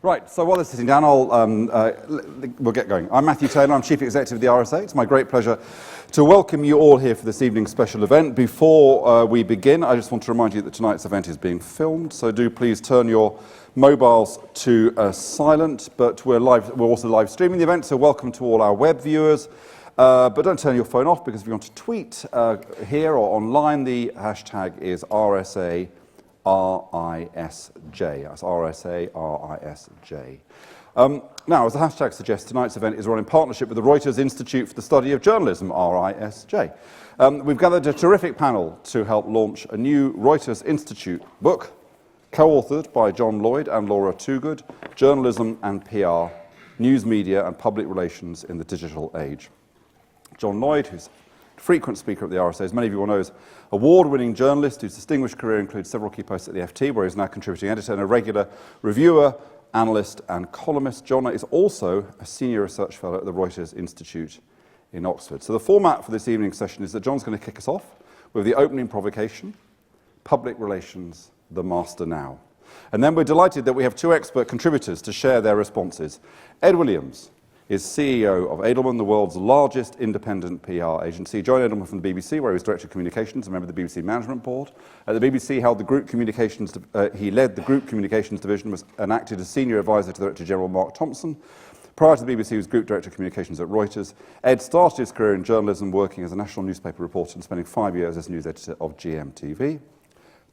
Right, so while they're sitting down, we'll get going. I'm Matthew Taylor, I'm Chief Executive of the RSA. It's my great pleasure to welcome you all here for this evening's special event. Before we begin, I just want to remind you that tonight's event is being filmed, so do please turn your mobiles to silent, but we're also live streaming the event, so welcome to all our web viewers. But don't turn your phone off, because if you want to tweet here or online, the hashtag is RSA RISJ. That's RSA RISJ. Now, as the hashtag suggests, tonight's event is run in partnership with the Reuters Institute for the Study of Journalism, RISJ. We've gathered a terrific panel to help launch a new Reuters Institute book, co-authored by John Lloyd and Laura Toogood, Journalism and PR, News Media and Public Relations in the Digital Age. John Lloyd, who's a frequent speaker at the RSA, as many of you will know, is an award-winning journalist whose distinguished career includes several key posts at the FT, where he's now contributing editor and a regular reviewer, analyst and columnist. John is also a senior research fellow at the Reuters Institute in Oxford. So the format for this evening's session is that John's going to kick us off with the opening provocation, Public Relations, the Master Now. And then we're delighted that we have two expert contributors to share their responses. Ed Williams is CEO of Edelman, the world's largest independent PR agency. Joined Edelman from the BBC, where he was Director of Communications, a member of the BBC Management Board. At the BBC, he led the Group Communications Division and acted as Senior Advisor to Director General Mark Thompson. Prior to the BBC, he was Group Director of Communications at Reuters. Ed started his career in journalism, working as a national newspaper reporter and spending 5 years as news editor of GMTV.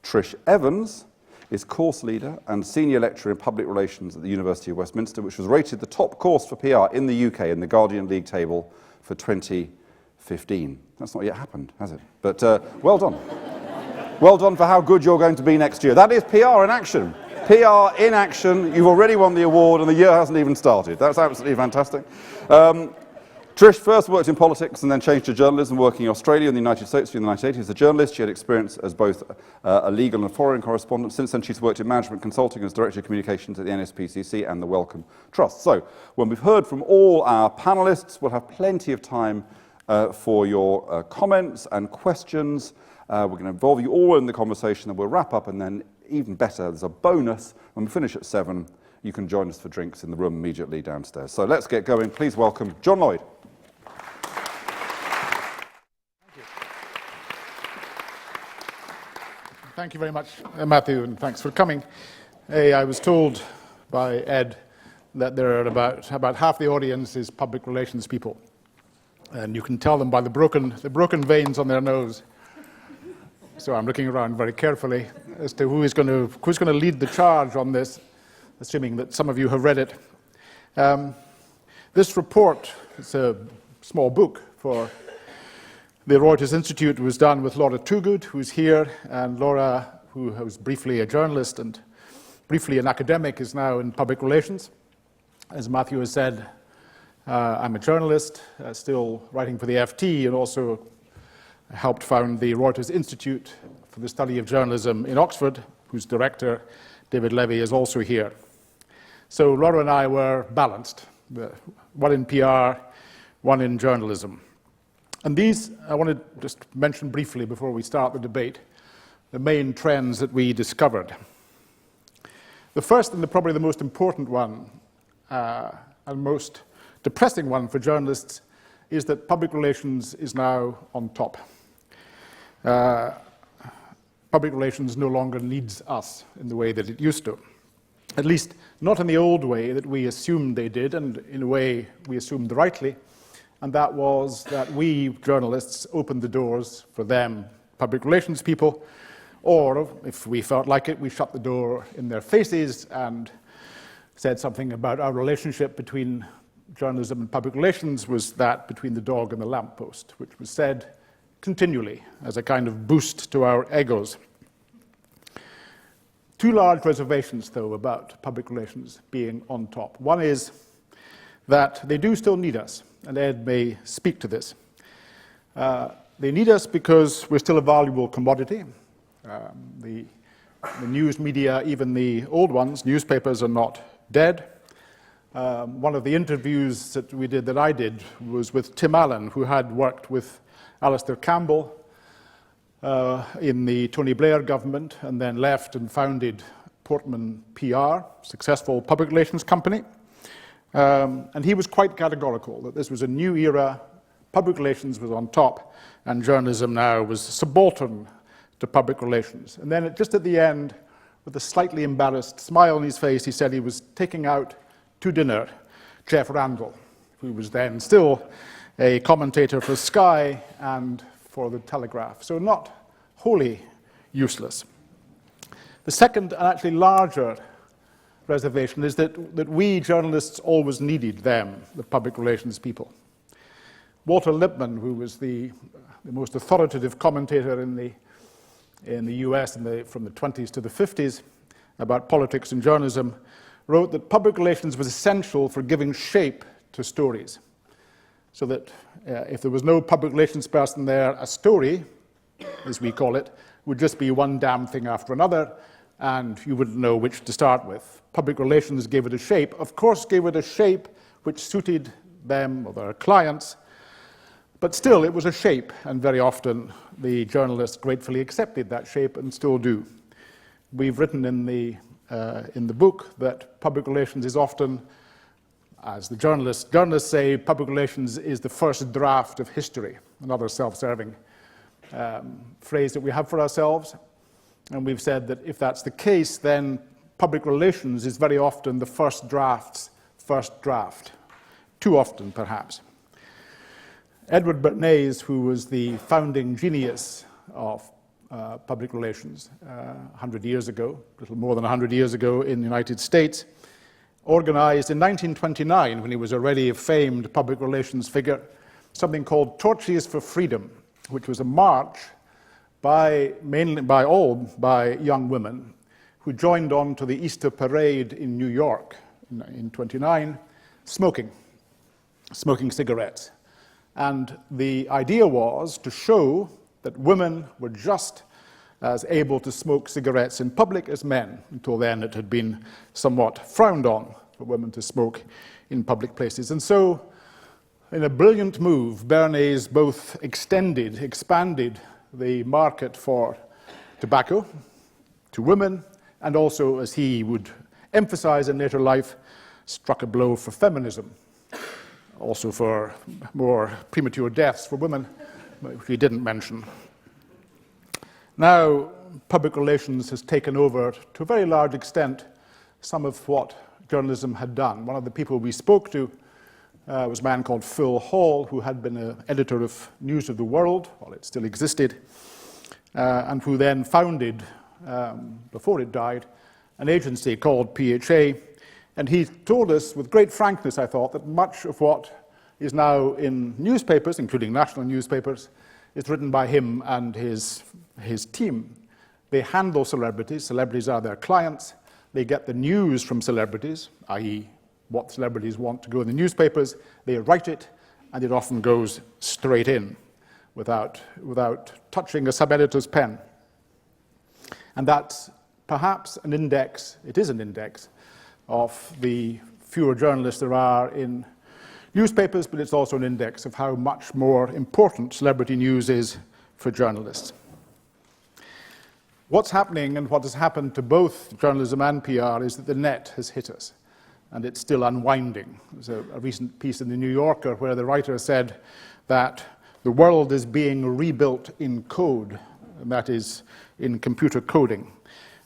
Trish Evans is course leader and senior lecturer in public relations at the University of Westminster, which was rated the top course for PR in the UK in the Guardian League table for 2015. That's not yet happened, has it? But well done. Well done for how good you're going to be next year. That is PR in action. PR in action. You've already won the award and the year hasn't even started. That's absolutely fantastic. Trish first worked in politics and then changed to journalism, working in Australia and the United States during the 1980s. As a journalist, she had experience as both a legal and foreign correspondent. Since then, she's worked in management consulting as Director of Communications at the NSPCC and the Wellcome Trust. So, when we've heard from all our panelists, we'll have plenty of time for your comments and questions. We're going to involve you all in the conversation, and we'll wrap up, and then, even better, there's a bonus. When we finish at 7, you can join us for drinks in the room immediately downstairs. So let's get going. Please welcome John Lloyd. Thank you very much, Matthew, and thanks for coming. I was told by Ed that there are about half the audience is public relations people, and you can tell them by the broken veins on their nose. So I'm looking around very carefully as to who's going to lead the charge on this, assuming that some of you have read it. This report, it's a small book for the Reuters Institute, was done with Laura Toogood, who's here, and Laura, who was briefly a journalist and briefly an academic, is now in public relations. As Matthew has said, I'm a journalist, still writing for the FT, and also helped found the Reuters Institute for the Study of Journalism in Oxford, whose director, David Levy, is also here. So Laura and I were balanced, one in PR, one in journalism. And these, I want to just mention briefly before we start the debate, the main trends that we discovered. The first and probably the most important one, and most depressing one for journalists, is that public relations is now on top. Public relations no longer needs us in the way that it used to. At least not in the old way that we assumed they did, and in a way we assumed rightly. And that was that we, journalists, opened the doors for them, public relations people, or if we felt like it, we shut the door in their faces and said something about our relationship between journalism and public relations was that between the dog and the lamppost, which was said continually as a kind of boost to our egos. Two large reservations, though, about public relations being on top. One is that they do still need us, and Ed may speak to this. They need us because we're still a valuable commodity. The news media, even the old ones, newspapers, are not dead. One of the interviews that I did was with Tim Allen, who had worked with Alastair Campbell in the Tony Blair government, and then left and founded Portman PR, successful public relations company. And he was quite categorical that this was a new era, public relations was on top, and journalism now was subaltern to public relations. And then just at the end, with a slightly embarrassed smile on his face, he said he was taking out to dinner Jeff Randall, who was then still a commentator for Sky and for the Telegraph, so not wholly useless. The second and actually larger reservation is that we journalists always needed them, the public relations people. Walter Lippmann, who was the most authoritative commentator in the US from the 20s to the 50s about politics and journalism, wrote that public relations was essential for giving shape to stories. So that if there was no public relations person there, a story, as we call it, would just be one damn thing after another, and you wouldn't know which to start with. Public relations gave it a shape, of course gave it a shape which suited them or their clients, but still it was a shape, and very often the journalists gratefully accepted that shape and still do. We've written in the book that public relations is often, as the journalists say, public relations is the first draft of history, another self-serving phrase that we have for ourselves. And we've said that if that's the case, then public relations is very often the first draft's first draft. Too often, perhaps. Edward Bernays, who was the founding genius of public relations 100 years ago, a little more than 100 years ago in the United States, organized in 1929, when he was already a famed public relations figure, something called Torches for Freedom, which was a march by young women who joined on to the Easter parade in New York in 29, smoking cigarettes. And the idea was to show that women were just as able to smoke cigarettes in public as men. Until then, it had been somewhat frowned on for women to smoke in public places. And so, in a brilliant move, Bernays both expanded the market for tobacco to women, and also, as he would emphasize in later life, struck a blow for feminism, also for more premature deaths for women, which he didn't mention. Now, public relations has taken over, to a very large extent, some of what journalism had done. One of the people we spoke to was a man called Phil Hall, who had been an editor of News of the World, while it still existed, and who then founded, before it died, an agency called PHA. And he told us, with great frankness, I thought, that much of what is now in newspapers, including national newspapers, is written by him and his team. They handle celebrities. Celebrities are their clients. They get the news from celebrities, i.e. what celebrities want to go in the newspapers. They write it, and it often goes straight in without touching a sub-editor's pen. And that's perhaps an index, it is an index, of the fewer journalists there are in newspapers, but it's also an index of how much more important celebrity news is for journalists. What's happening, and what has happened to both journalism and PR, is that the net has hit us, and it's still unwinding. There's a recent piece in the New Yorker where the writer said that the world is being rebuilt in code, and that is in computer coding.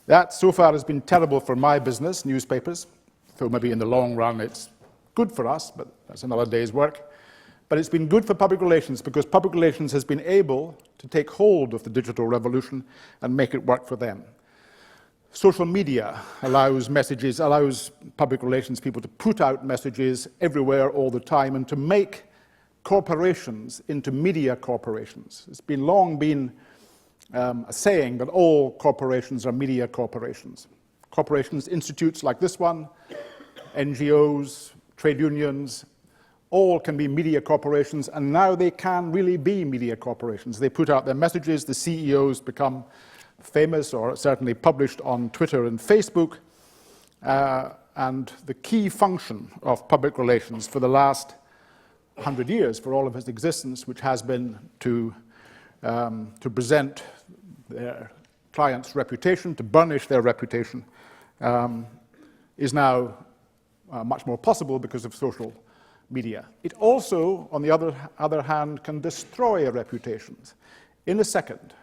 That so far has been terrible for my business, newspapers, so maybe in the long run it's good for us, but that's another day's work. But it's been good for public relations, because public relations has been able to take hold of the digital revolution and make it work for them. Social media allows public relations people to put out messages everywhere all the time and to make corporations into media corporations. It's long been a saying that all corporations are media corporations. Corporations, institutes like this one, NGOs, trade unions, all can be media corporations, and now they can really be media corporations. They put out their messages, the CEOs become famous or certainly published on Twitter and Facebook, and the key function of public relations for the last 100 years, for all of its existence, which has been to present their client's reputation, to burnish their reputation, is now much more possible because of social media. It also, on the other hand, can destroy reputations in a second.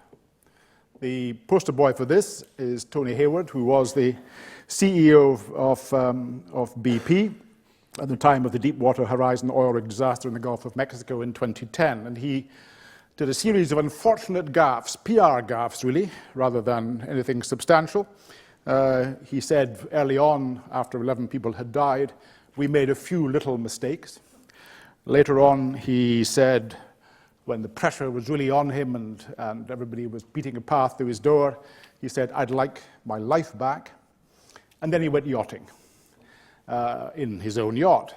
The poster boy for this is Tony Hayward, who was the CEO of BP at the time of the Deepwater Horizon oil rig disaster in the Gulf of Mexico in 2010. And he did a series of unfortunate gaffes, PR gaffes really, rather than anything substantial. He said early on, after 11 people had died, we made a few little mistakes. Later on, he said, when the pressure was really on him and everybody was beating a path to his door, he said, I'd like my life back. And then he went yachting in his own yacht.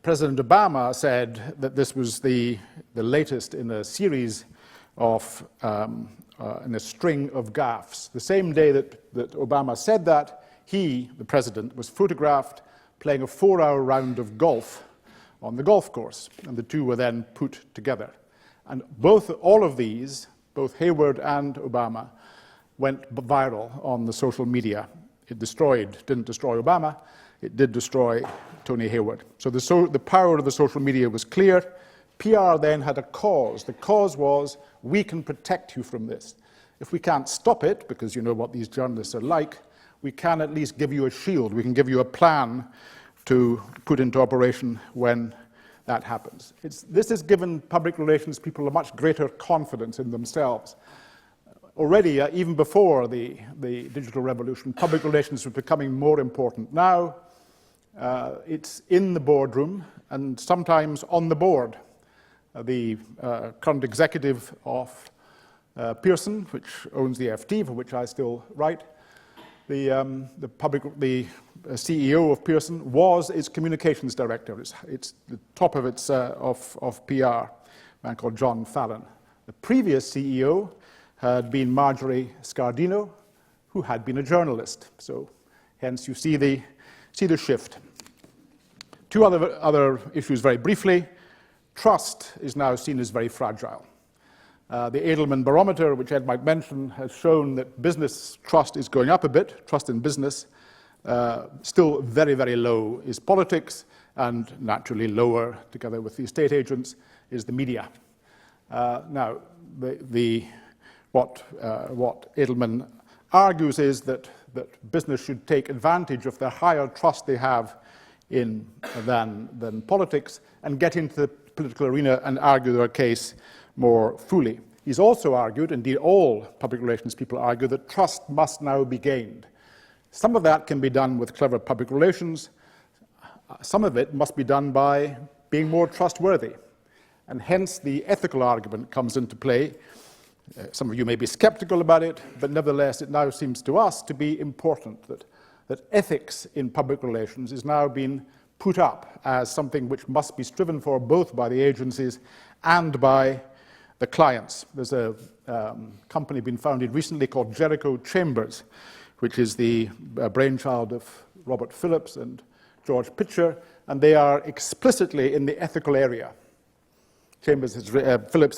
President Obama said that this was the latest in a series of, in a string of gaffes. The same day that Obama said that, he, the president, was photographed playing a 4-hour round of golf on the golf course, and the two were then put together. And all of these, both Hayward and Obama, went viral on the social media. It didn't destroy Obama, it did destroy Tony Hayward. So the power of the social media was clear. PR then had a cause. The cause was, we can protect you from this. If we can't stop it, because you know what these journalists are like, we can at least give you a shield. We can give you a plan to put into operation when that happens. This has given public relations people a much greater confidence in themselves. Already, even before the digital revolution, public relations were becoming more important. Now, it's in the boardroom and sometimes on the board. The current executive of Pearson, which owns the FT, for which I still write, the CEO of Pearson was its communications director. It's the top of its of PR, a man called John Fallon. The previous CEO had been Marjorie Scardino, who had been a journalist. So, hence you see the shift. Two other issues very briefly. Trust is now seen as very fragile. The Edelman barometer, which Ed might mention, has shown that business trust is going up a bit, trust in business. Still very, very low is politics, and naturally lower, together with the estate agents, is the media. Now, what Edelman argues is that business should take advantage of the higher trust they have than politics and get into the political arena and argue their case more fully. He's also argued, indeed all public relations people argue, that trust must now be gained. Some of that can be done with clever public relations. Some of it must be done by being more trustworthy. And hence the ethical argument comes into play. Some of you may be skeptical about it, but nevertheless it now seems to us to be important that ethics in public relations is now being put up as something which must be striven for both by the agencies and by the clients. There's a company been founded recently called Jericho Chambers, which is the brainchild of Robert Phillips and George Pitcher, and they are explicitly in the ethical area. Phillips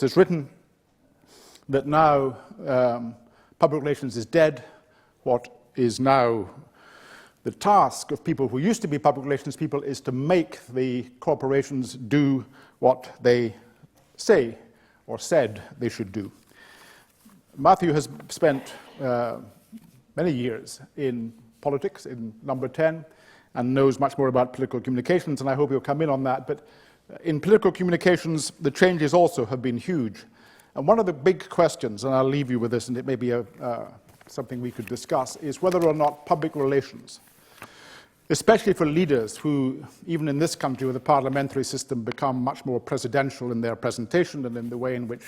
has written that now public relations is dead. What is now the task of people who used to be public relations people is to make the corporations do what they say or said they should do. Matthew has spent many years in politics, in Number 10, and knows much more about political communications, and I hope he'll come in on that. But in political communications, the changes also have been huge. And one of the big questions, and I'll leave you with this, and it may be something we could discuss, is whether or not public relations, especially for leaders who, even in this country with a parliamentary system, become much more presidential in their presentation and in the way in which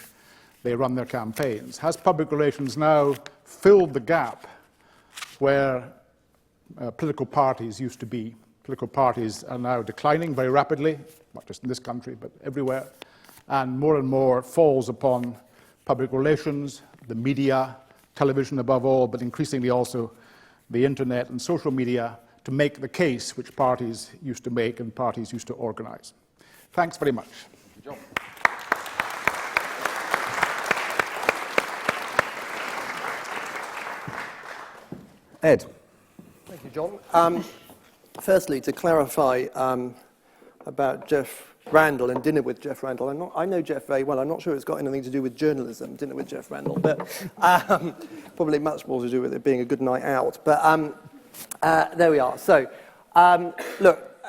they run their campaigns. Has public relations now filled the gap where political parties used to be? Political parties are now declining very rapidly, not just in this country, but everywhere, and more falls upon public relations, the media, television above all, but increasingly also the internet and social media, to make the case which parties used to make and parties used to organize. Thanks very much. Good job. Ed. Thank you, John. Firstly, to clarify about Jeff Randall and dinner with Jeff Randall. I know Jeff very well. I'm not sure it's got anything to do with journalism, dinner with Jeff Randall, but probably much more to do with it being a good night out. But there we are. So, look,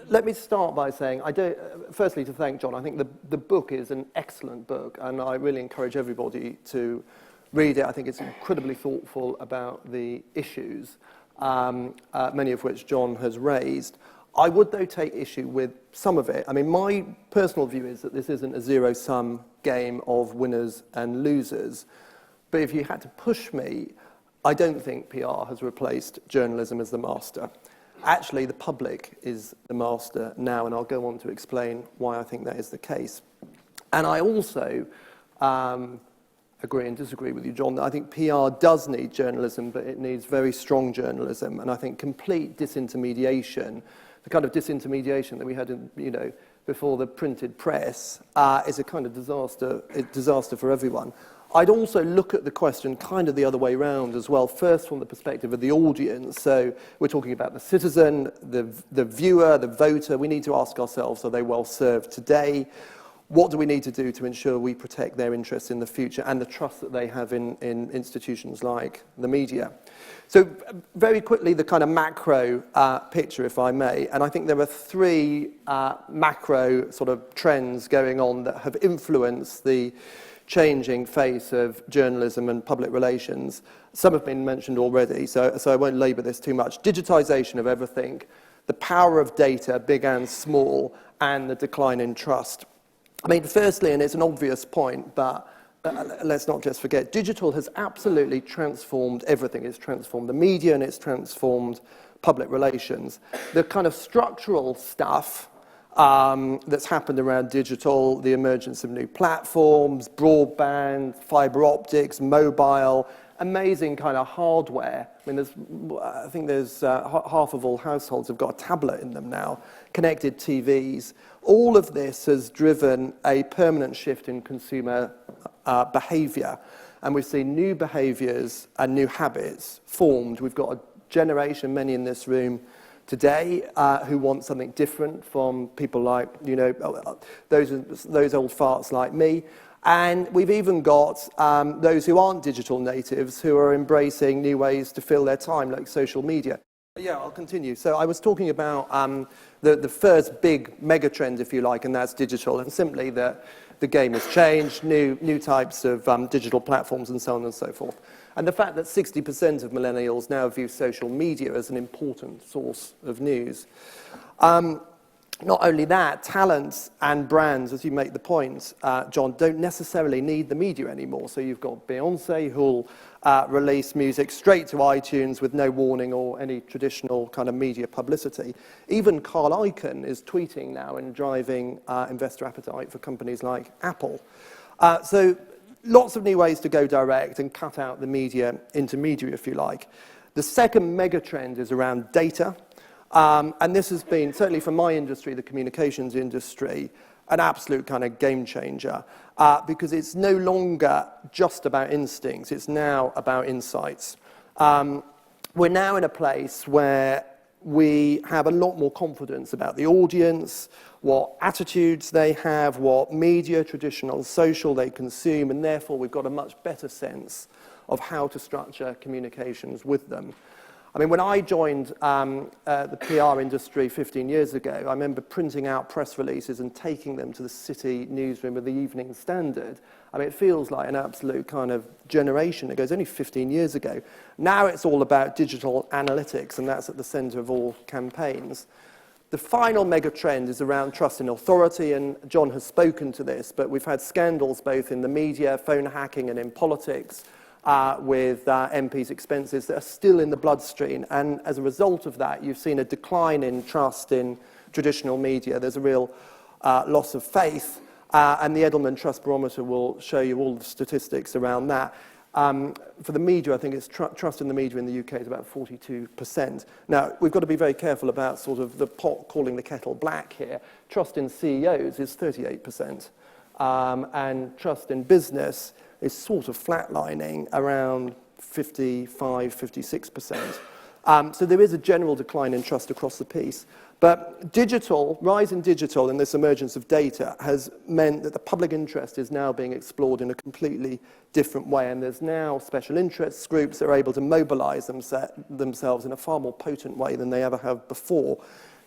let me start by saying, firstly, to thank John. I think the book is an excellent book, and I really encourage everybody to read it. I think it's incredibly thoughtful about the issues, many of which John has raised. I would, though, take issue with some of it. I mean, my personal view is that this isn't a zero-sum game of winners and losers. But if you had to push me, I don't think PR has replaced journalism as the master. Actually, the public is the master now, and I'll go on to explain why I think that is the case. And I also agree and disagree with you, John, that I think PR does need journalism, but it needs very strong journalism. And I think complete disintermediation, the kind of disintermediation that we had before the printed press, is a kind of disaster for everyone. I'd also look at the question kind of the other way around as well, first from the perspective of the audience. So we're talking about the citizen, the viewer, the voter. We need to ask ourselves, are they well served today? What do we need to do to ensure we protect their interests in the future and the trust that they have in institutions like the media? So very quickly, the kind of macro picture, if I may, and I think there are three macro sort of trends going on that have influenced the changing face of journalism and public relations. Some have been mentioned already, so I won't labour this too much. Digitization of everything, the power of data, big and small, and the decline in trust. I mean, firstly, and it's an obvious point, but let's not just forget, digital has absolutely transformed everything. It's transformed the media and it's transformed public relations. The kind of structural stuff that's happened around digital, the emergence of new platforms, broadband, fibre optics, mobile, amazing kind of hardware. I mean, I think there's half of all households have got a tablet in them now, connected TVs. All of this has driven a permanent shift in consumer behaviour, and we've seen new behaviours and new habits formed. We've got a generation, many in this room today, who want something different from people like, those old farts like me. And we've even got those who aren't digital natives who are embracing new ways to fill their time, like social media. Yeah, I'll continue. So I was talking about the first big mega trend, if you like, and that's digital, and simply that the game has changed, new types of digital platforms and so on and so forth. And the fact that 60% of millennials now view social media as an important source of news. Not only that, talents and brands, as you make the point, John, don't necessarily need the media anymore. So you've got Beyoncé, who'll release music straight to iTunes with no warning or any traditional kind of media publicity. Even Carl Icahn is tweeting now and driving investor appetite for companies like Apple. So lots of new ways to go direct and cut out the media intermediary, if you like. The second mega trend is around data. And this has been, certainly for my industry, the communications industry, an absolute kind of game changer, because it's no longer just about instincts, it's now about insights. We're now in a place where we have a lot more confidence about the audience, what attitudes they have, what media, traditional, social they consume, and therefore we've got a much better sense of how to structure communications with them. I mean, when I joined the PR industry 15 years ago, I remember printing out press releases and taking them to the city newsroom of the Evening Standard. I mean, it feels like an absolute kind of generation ago. It's only 15 years ago. Now it's all about digital analytics, and that's at the centre of all campaigns. The final mega trend is around trust in authority, and John has spoken to this, but we've had scandals both in the media, phone hacking, and in politics, with MPs' expenses that are still in the bloodstream. And as a result of that, you've seen a decline in trust in traditional media. There's a real loss of faith. And the Edelman Trust Barometer will show you all the statistics around that. For the media, I think it's trust in the media in the UK is about 42%. Now, we've got to be very careful about sort of the pot calling the kettle black here. Trust in CEOs is 38%. And trust in business is sort of flatlining around 55, 56%. So there is a general decline in trust across the piece. But rise in digital and this emergence of data has meant that the public interest is now being explored in a completely different way. And there's now special interests groups that are able to mobilize themselves in a far more potent way than they ever have before.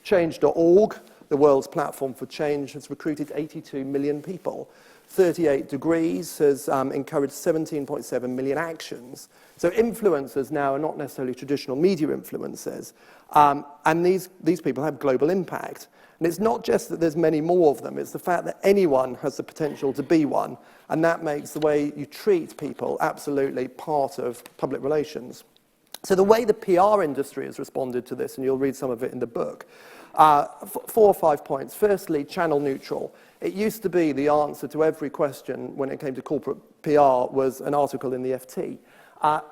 Change.org, the world's platform for change, has recruited 82 million people. 38 Degrees has encouraged 17.7 million actions. So influencers now are not necessarily traditional media influencers. And these people have global impact. And it's not just that there's many more of them, it's the fact that anyone has the potential to be one. And that makes the way you treat people absolutely part of public relations. So the way the PR industry has responded to this, and you'll read some of it in the book, 4 or 5 points. Firstly, channel neutral. It used to be the answer to every question when it came to corporate PR was an article in the FT.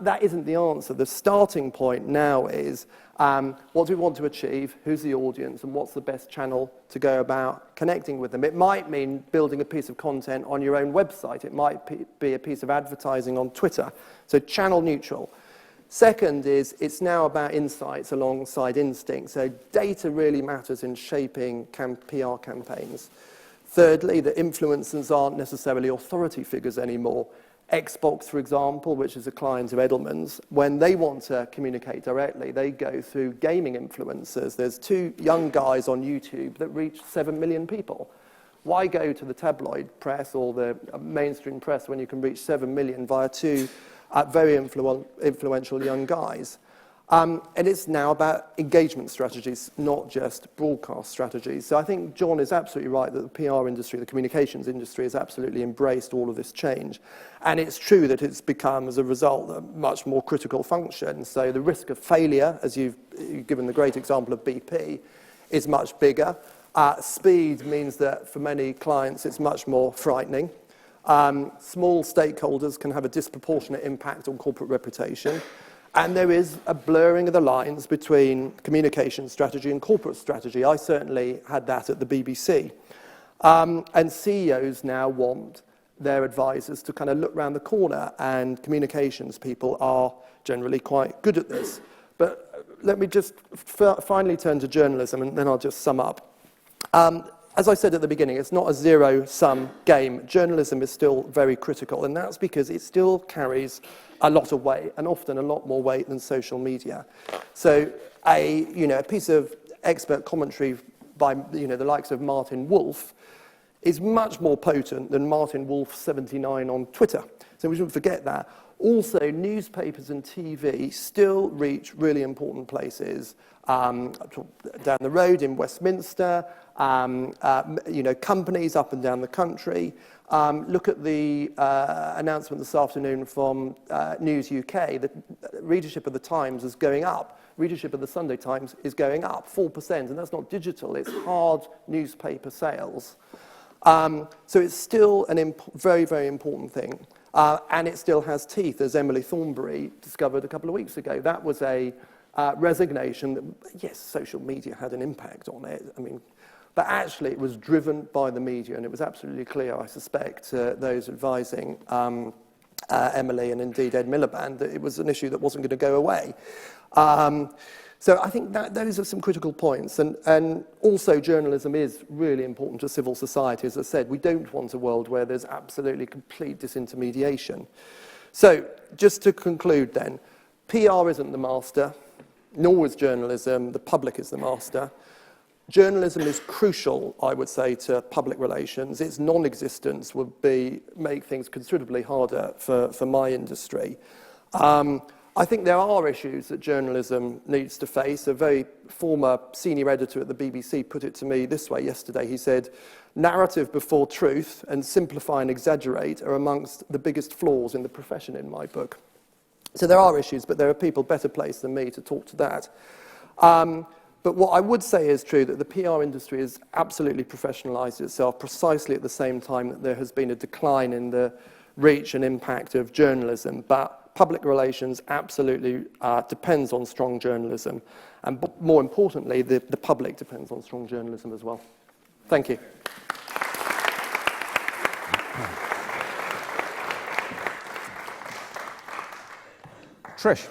That isn't the answer. The starting point now is what do we want to achieve, who's the audience, and what's the best channel to go about connecting with them. It might mean building a piece of content on your own website. It might be a piece of advertising on Twitter. So channel neutral. Second is it's now about insights alongside instinct. So data really matters in shaping PR campaigns. Thirdly, the influencers aren't necessarily authority figures anymore. Xbox, for example, which is a client of Edelman's, when they want to communicate directly, they go through gaming influencers. There's 2 young guys on YouTube that reach 7 million people. Why go to the tabloid press or the mainstream press when you can reach 7 million via 2 very influential young guys? And it's now about engagement strategies, not just broadcast strategies. So I think John is absolutely right that the PR industry, the communications industry, has absolutely embraced all of this change. And it's true that it's become, as a result, a much more critical function. So the risk of failure, as you've given the great example of BP, is much bigger. Speed means that for many clients it's much more frightening. Small stakeholders can have a disproportionate impact on corporate reputation. And there is a blurring of the lines between communication strategy and corporate strategy. I certainly had that at the BBC. And CEOs now want their advisors to kind of look around the corner, and communications people are generally quite good at this. But let me just finally turn to journalism, and then I'll just sum up. As I said at the beginning, it's not a zero-sum game. Journalism is still very critical, and that's because it still carries a lot of weight, and often a lot more weight than social media. So a piece of expert commentary by the likes of Martin Wolf is much more potent than Martin Wolf 79 on Twitter. So we shouldn't forget that. Also, newspapers and TV still reach really important places. Down the road in Westminster, companies up and down the country. Look at the announcement this afternoon from News UK. The readership of the Times is going up. Readership of the Sunday Times is going up 4%, and that's not digital, it's hard newspaper sales. So it's still a very, very important thing. And it still has teeth, as Emily Thornberry discovered a couple of weeks ago. That was a resignation that, yes, social media had an impact on it. But actually it was driven by the media, and it was absolutely clear, I suspect, to those advising Emily and indeed Ed Miliband, that it was an issue that wasn't going to go away. So I think that those are some critical points. And also journalism is really important to civil society. As I said, we don't want a world where there's absolutely complete disintermediation. So just to conclude then, PR isn't the master, nor is journalism. The public is the master. Journalism is crucial, I would say, to public relations. Its non-existence would make things considerably harder for my industry. I think there are issues that journalism needs to face. A very former senior editor at the BBC put it to me this way yesterday. He said, narrative before truth and simplify and exaggerate are amongst the biggest flaws in the profession, in my book. So there are issues, but there are people better placed than me to talk to that. But what I would say is true, that the PR industry has absolutely professionalised itself precisely at the same time that there has been a decline in the reach and impact of journalism. But public relations absolutely depends on strong journalism. And more importantly, the public depends on strong journalism as well. Thank you. Trish.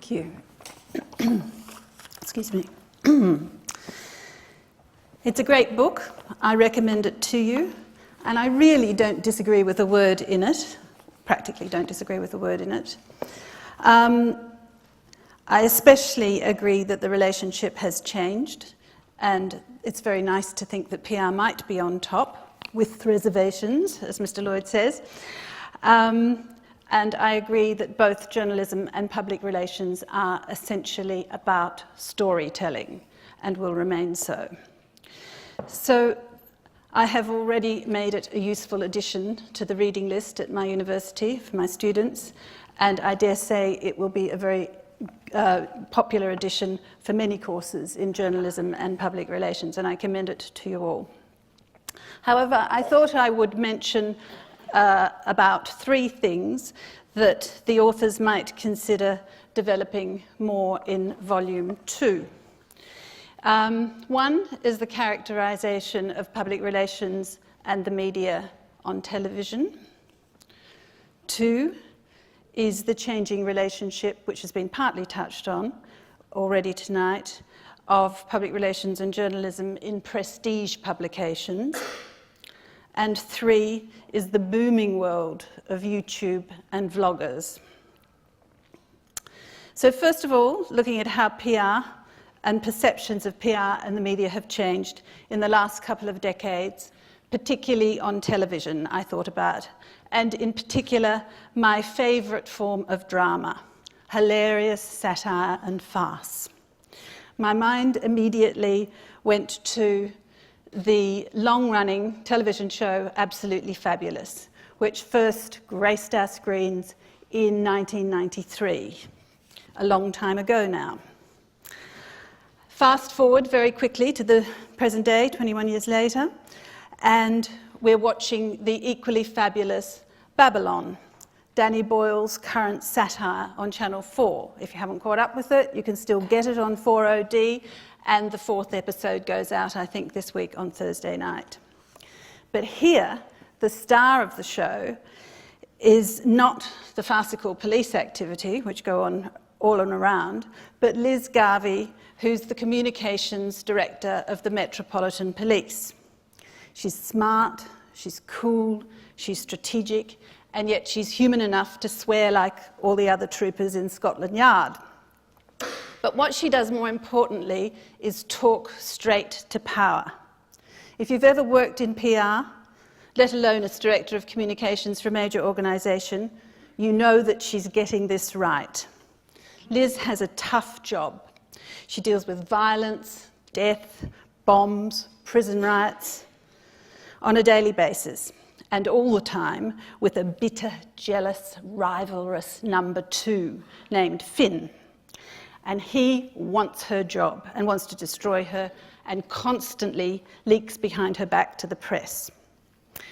Thank you. Excuse me. It's a great book. I recommend it to you. And I really don't disagree with a word in it. Practically don't disagree with a word in it. I especially agree that the relationship has changed. And it's very nice to think that PR might be on top, with reservations, as Mr. Lloyd says. And I agree that both journalism and public relations are essentially about storytelling and will remain so. So I have already made it a useful addition to the reading list at my university for my students, and I dare say it will be a very popular addition for many courses in journalism and public relations, and I commend it to you all. However, I thought I would mention about 3 things that the authors might consider developing more in volume 2. One is the characterization of public relations and the media on television. 2 is the changing relationship, which has been partly touched on already tonight, of public relations and journalism in prestige publications. And 3 is the booming world of YouTube and vloggers. So first of all, looking at how PR and perceptions of PR and the media have changed in the last couple of decades, particularly on television, I thought about, and in particular, my favourite form of drama, hilarious satire and farce. My mind immediately went to the long-running television show Absolutely Fabulous, which first graced our screens in 1993, a long time ago now. Fast forward very quickly to the present day, 21 years later, and we're watching the equally fabulous Babylon, Danny Boyle's current satire on Channel 4. If you haven't caught up with it, you can still get it on 4OD, and the 4th episode goes out, I think, this week on Thursday night. But here, the star of the show is not the farcical police activity, which go on all and around, but Liz Garvey, who's the communications director of the Metropolitan Police. She's smart, she's cool, she's strategic, and yet she's human enough to swear like all the other troopers in Scotland Yard. But what she does more importantly is talk straight to power. If you've ever worked in PR, let alone as director of communications for a major organisation, you know that she's getting this right. Liz has a tough job. She deals with violence, death, bombs, prison riots on a daily basis, and all the time with a bitter, jealous, rivalrous number 2 named Finn. And he wants her job and wants to destroy her and constantly leaks behind her back to the press.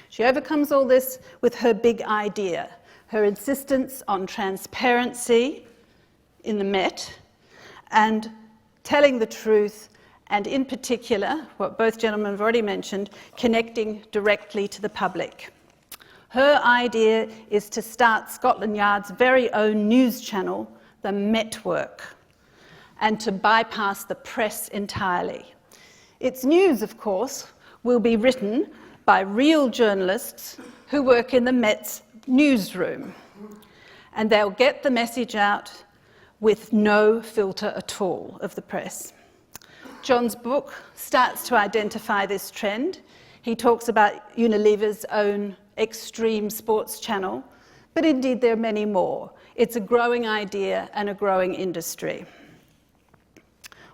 She overcomes all this with her big idea, her insistence on transparency in the Met and telling the truth, and in particular, what both gentlemen have already mentioned, connecting directly to the public. Her idea is to start Scotland Yard's very own news channel, the Metwork, and to bypass the press entirely. Its news, of course, will be written by real journalists who work in the Met's newsroom, and they'll get the message out with no filter at all of the press. John's book starts to identify this trend. He talks about Unilever's own extreme sports channel, but indeed there are many more. It's a growing idea and a growing industry.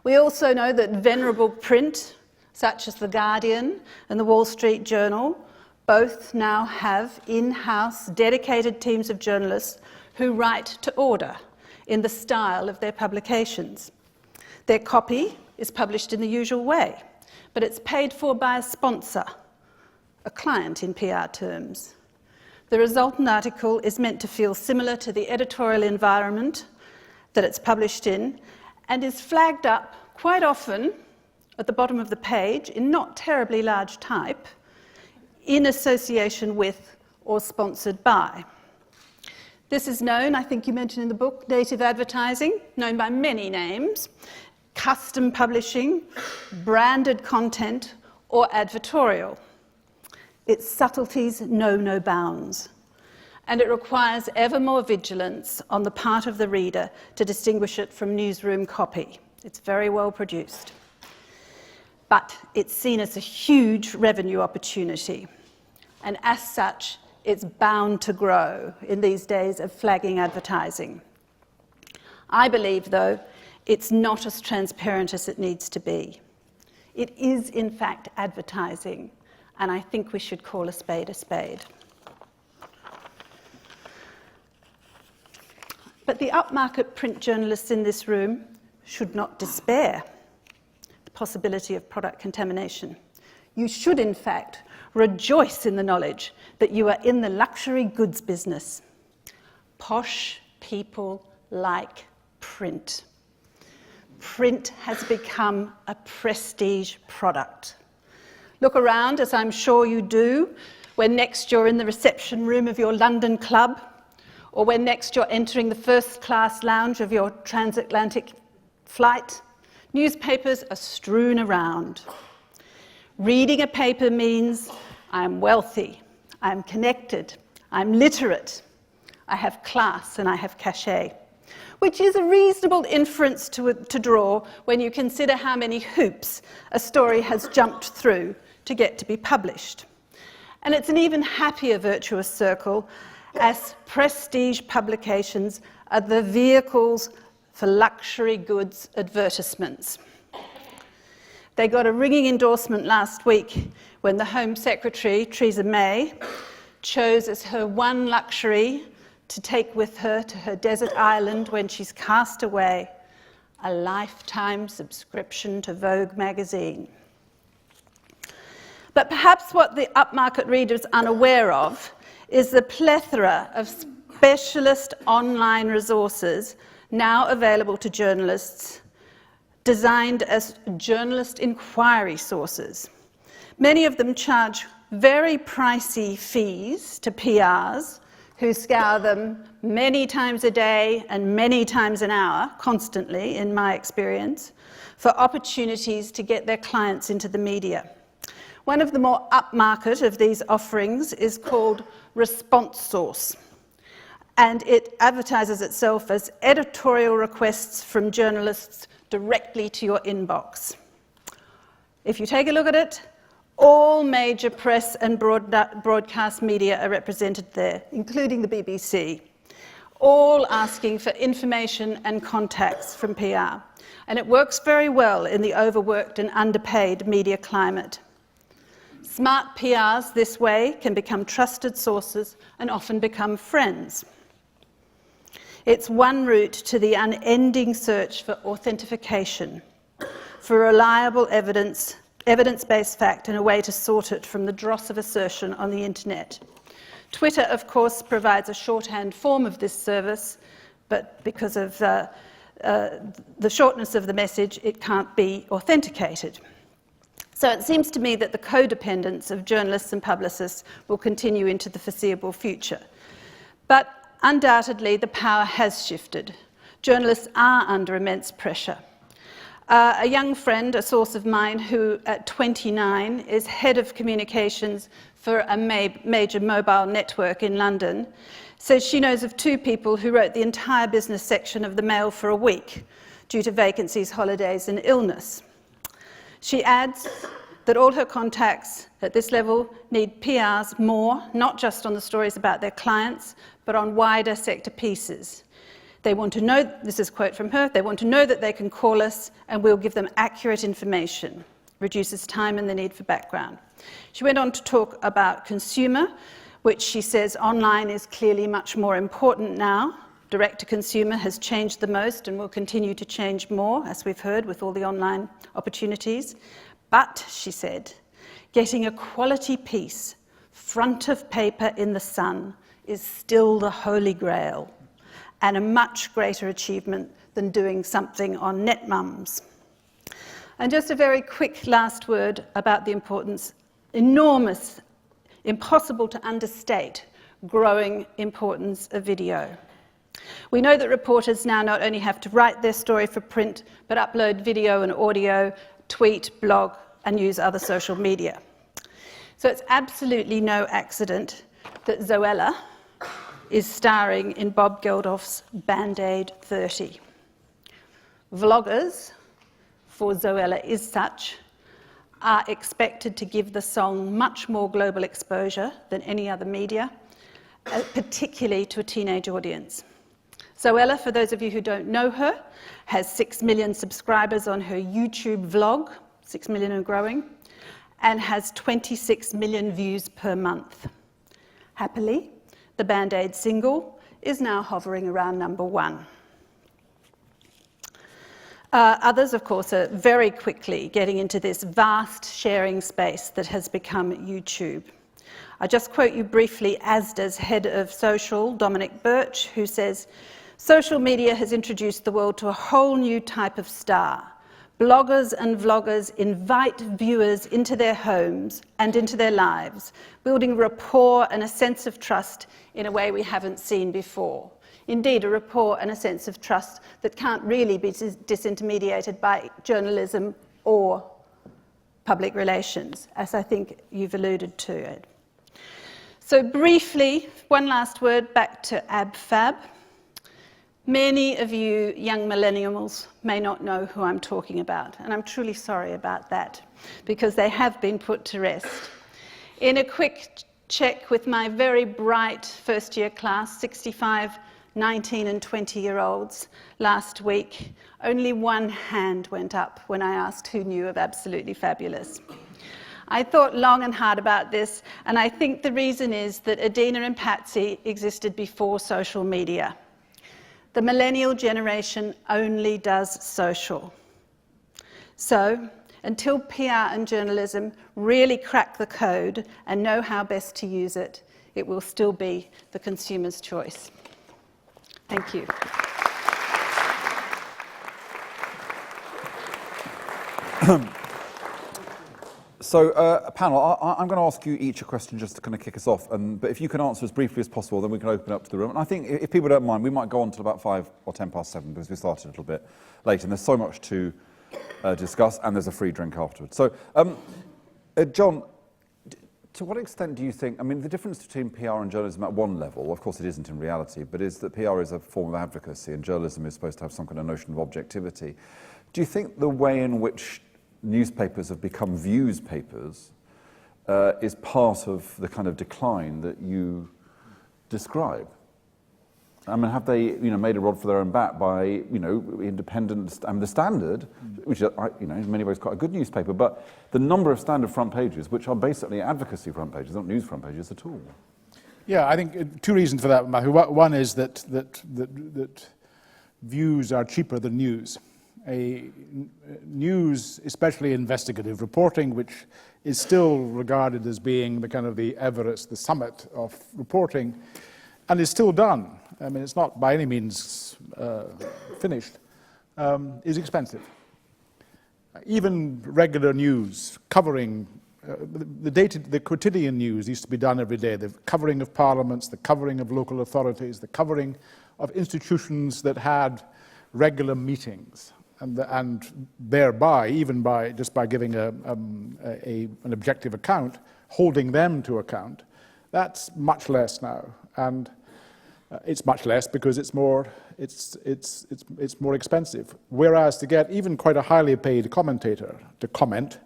We also know that venerable print, such as The Guardian and the Wall Street Journal, both now have in-house dedicated teams of journalists who write to order in the style of their publications. Their copy is published in the usual way, but it's paid for by a sponsor, a client in PR terms. The resultant article is meant to feel similar to the editorial environment that it's published in, and is flagged up quite often at the bottom of the page in not terribly large type, in association with or sponsored by. This is known, I think you mentioned in the book, native advertising, known by many names, custom publishing, branded content, or advertorial. Its subtleties know no bounds, and it requires ever more vigilance on the part of the reader to distinguish it from newsroom copy. It's very well produced. But it's seen as a huge revenue opportunity, and as such, it's bound to grow in these days of flagging advertising. I believe, though, it's not as transparent as it needs to be. It is, in fact, advertising, and I think we should call a spade a spade. But the upmarket print journalists in this room should not despair the possibility of product contamination. You should, in fact, rejoice in the knowledge that you are in the luxury goods business. Posh people like print. Print has become a prestige product. Look around, as I'm sure you do, when next you're in the reception room of your London club, or when next you're entering the first-class lounge of your transatlantic flight. Newspapers are strewn around. Reading a paper means I'm wealthy, I'm connected, I'm literate, I have class and I have cachet, which is a reasonable inference to draw when you consider how many hoops a story has jumped through to get to be published. And it's an even happier virtuous circle as prestige publications are the vehicles for luxury goods advertisements. They got a ringing endorsement last week when the Home Secretary, Theresa May, chose as her one luxury to take with her to her desert island when she's cast away a lifetime subscription to Vogue magazine. But perhaps what the upmarket reader is unaware of is the plethora of specialist online resources now available to journalists, designed as journalist inquiry sources. Many of them charge very pricey fees to PRs who scour them many times a day and many times an hour, constantly, in my experience, for opportunities to get their clients into the media. One of the more upmarket of these offerings is called Response Source, and it advertises itself as editorial requests from journalists directly to your inbox. If you take a look at it, all major press and broadcast media are represented there, including the BBC, all asking for information and contacts from PR. And it works very well in the overworked and underpaid media climate. Smart PRs this way can become trusted sources and often become friends. It's one route to the unending search for authentication, for reliable evidence, evidence-based fact, and a way to sort it from the dross of assertion on the internet. Twitter, of course, provides a shorthand form of this service, but because of the shortness of the message, it can't be authenticated. So it seems to me that the codependence of journalists and publicists will continue into the foreseeable future. But undoubtedly, the power has shifted. Journalists are under immense pressure. A young friend, a source of mine, who at 29 is head of communications for a major mobile network in London, says she knows of 2 people who wrote the entire business section of the Mail for a week due to vacancies, holidays, and illness. She adds that all her contacts at this level need PRs more, not just on the stories about their clients, but on wider sector pieces. They want to know, this is a quote from her, they want to know that they can call us and we'll give them accurate information. Reduces time and the need for background. She went on to talk about consumer, which she says online is clearly much more important now. Direct to consumer has changed the most and will continue to change more, as we've heard, with all the online opportunities. But, she said, getting a quality piece, front of paper in the Sun, is still the holy grail, and a much greater achievement than doing something on Netmums. And just a very quick last word about the importance, enormous, impossible to understate, growing importance of video. We know that reporters now not only have to write their story for print, but upload video and audio, tweet, blog, and use other social media. So it's absolutely no accident that Zoella is starring in Bob Geldof's Band-Aid 30. Vloggers, for Zoella is such, are expected to give the song much more global exposure than any other media, particularly to a teenage audience. Zoella, for those of you who don't know her, has 6 million subscribers on her YouTube vlog, 6 million and growing, and has 26 million views per month. Happily, the Band-Aid single is now hovering around number 1. Others, of course, are very quickly getting into this vast sharing space that has become YouTube. I'll just quote you briefly Asda's head of social, Dominic Birch, who says, "Social media has introduced the world to a whole new type of star. Bloggers and vloggers invite viewers into their homes and into their lives, building rapport and a sense of trust in a way we haven't seen before." Indeed, a rapport and a sense of trust that can't really be disintermediated by journalism or public relations, as I think you've alluded to it. So briefly, one last word back to AbFab. Many of you young millennials may not know who I'm talking about, and I'm truly sorry about that, because they have been put to rest. In a quick check with my very bright first-year class, 65 19 and 20-year-olds last week, only one hand went up when I asked who knew of Absolutely Fabulous. I thought long and hard about this, and I think the reason is that Adina and Patsy existed before social media. The millennial generation only does social. So, until PR and journalism really crack the code and know how best to use it, it will still be the consumer's choice. Thank you. So, panel, I'm going to ask you each a question just to kind of kick us off, but if you can answer as briefly as possible, then we can open up to the room. And I think if people don't mind, we might go on till about 5 or 10 past 7, because we started a little bit late, and there's so much to discuss, and there's a free drink afterwards. So, John, to what extent do you think, I mean, the difference between PR and journalism at one level, of course it isn't in reality, but is that PR is a form of advocacy and journalism is supposed to have some kind of notion of objectivity. Do you think the way in which newspapers have become views papers is part of the kind of decline that you describe? I mean, have they, made a rod for their own back by, independent, the Standard, which is, in many ways quite a good newspaper, but the number of Standard front pages, which are basically advocacy front pages, not news front pages at all. Yeah, I think 2 reasons for that, Matthew. One is that views are cheaper than news. News, especially investigative reporting, which is still regarded as being the kind of the Everest, the summit of reporting, and is still done. I mean, it's not by any means finished, is expensive. Even regular news, covering, the quotidian news used to be done every day, the covering of parliaments, the covering of local authorities, the covering of institutions that had regular meetings, and thereby, even by giving an objective account, holding them to account, that's much less now. And it's much less because it's more expensive. Whereas to get even quite a highly paid commentator to comment,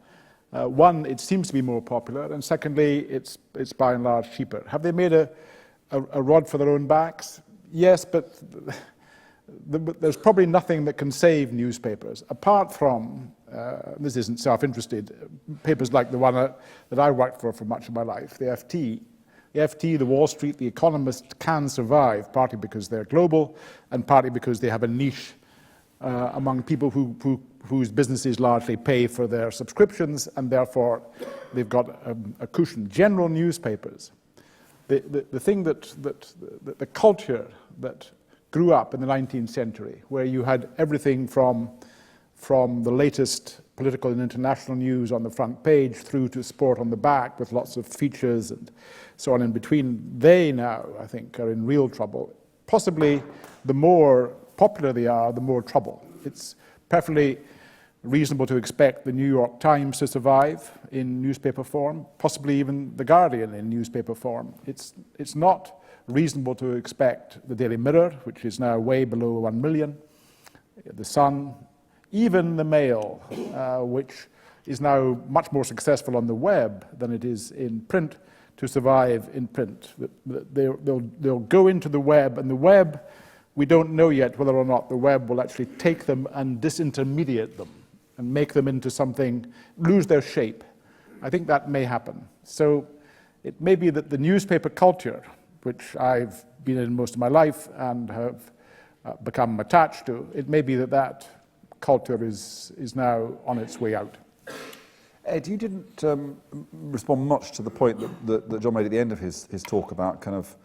one, it seems to be more popular, and secondly, it's by and large cheaper. Have they made a rod for their own backs? Yes, but there's probably nothing that can save newspapers apart from, this isn't self-interested, papers like the one that I worked for much of my life, the FT. The FT, the Wall Street, the Economist can survive, partly because they're global and partly because they have a niche among people whose businesses largely pay for their subscriptions, and therefore they've got a cushion. General newspapers, the thing the culture that grew up in the 19th century, where you had everything from the latest political and international news on the front page through to sport on the back with lots of features and so on in between, they now, I think, are in real trouble. Possibly the more popular they are, the more trouble. It's perfectly reasonable to expect the New York Times to survive in newspaper form, possibly even the Guardian in newspaper form. It's not reasonable to expect the Daily Mirror, which is now way below 1 million, the Sun, even the Mail, which is now much more successful on the web than it is in print, to survive in print. They'll go into the web, and the web, we don't know yet whether or not the web will actually take them and disintermediate them and make them into something, lose their shape. I think that may happen. So it may be that the newspaper culture, which I've been in most of my life and have become attached to, it may be that that culture is now on its way out. Ed, you didn't respond much to the point that John made at the end of his talk about kind of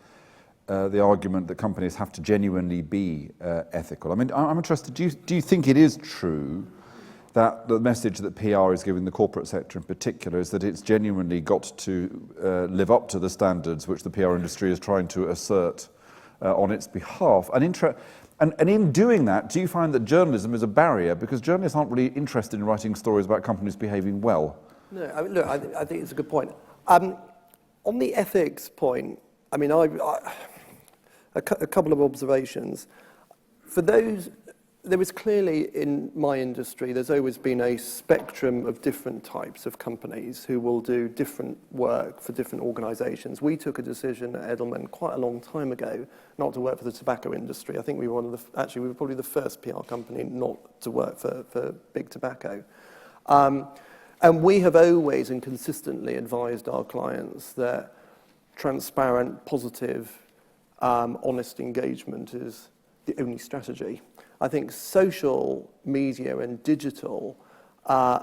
the argument that companies have to genuinely be ethical. I mean, I'm interested, do you think it is true that the message that PR is giving the corporate sector in particular is that it's genuinely got to live up to the standards which the PR industry is trying to assert on its behalf? And in doing that, do you find that journalism is a barrier? Because journalists aren't really interested in writing stories about companies behaving well. No, I mean, look, I think it's a good point. On the ethics point, I mean, a couple of observations. For those, there is clearly in my industry, there's always been a spectrum of different types of companies who will do different work for different organisations. We took a decision at Edelman quite a long time ago not to work for the tobacco industry. I think we were we were probably the first PR company not to work for big tobacco. And we have always and consistently advised our clients that transparent, positive, honest engagement is the only strategy. I think social media and digital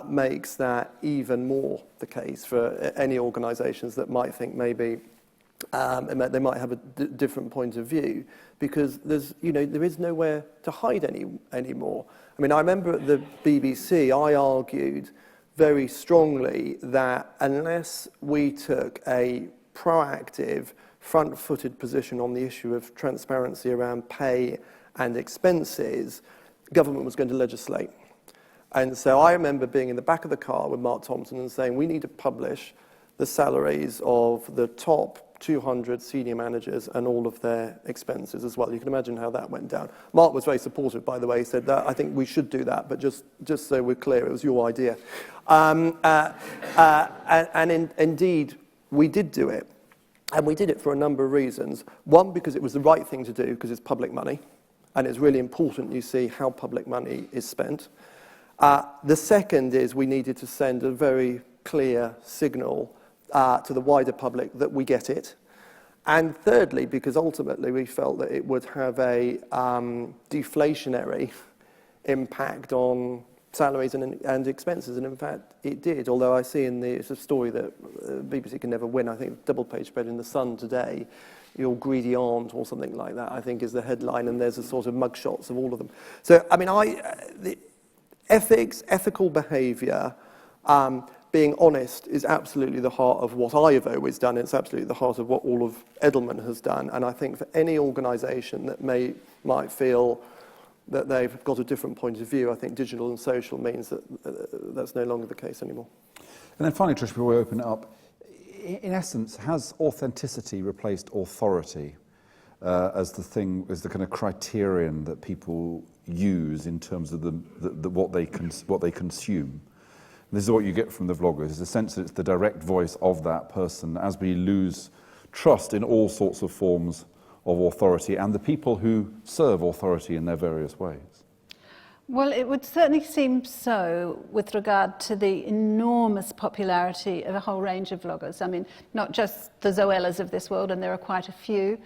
makes that even more the case for any organisations that might think maybe they might have a different point of view, because there is nowhere to hide anymore. I mean, I remember at the BBC, I argued very strongly that unless we took a proactive, front-footed position on the issue of transparency around pay and expenses, government was going to legislate. And so I remember being in the back of the car with Mark Thompson and saying, we need to publish the salaries of the top 200 senior managers and all of their expenses as well. You can imagine how that went down. Mark was very supportive, by the way. He said, that, I think we should do that, but just so we're clear, it was your idea. Indeed, we did do it. And we did it for a number of reasons. One, because it was the right thing to do, because it's public money. And it's really important you see how public money is spent. The second is we needed to send a very clear signal to the wider public that we get it. And thirdly, because ultimately we felt that it would have a deflationary impact on salaries and expenses, and in fact it did. Although I see it's a story that BBC can never win. I think double-page spread in the Sun today, your greedy aunt or something like that, I think is the headline, and there's a sort of mugshots of all of them. So, I mean, the ethics, ethical behaviour, being honest is absolutely the heart of what I have always done. It's absolutely the heart of what all of Edelman has done. And I think for any organisation that might feel that they've got a different point of view, I think digital and social means that that's no longer the case anymore. And then finally, Trish, before we open it up, in essence, has authenticity replaced authority as the kind of criterion that people use in terms of what they consume? This is what you get from the vloggers, is a sense that it's the direct voice of that person as we lose trust in all sorts of forms of authority and the people who serve authority in their various ways. Well, it would certainly seem so with regard to the enormous popularity of a whole range of vloggers. I mean, not just the Zoellas of this world, and there are quite a few.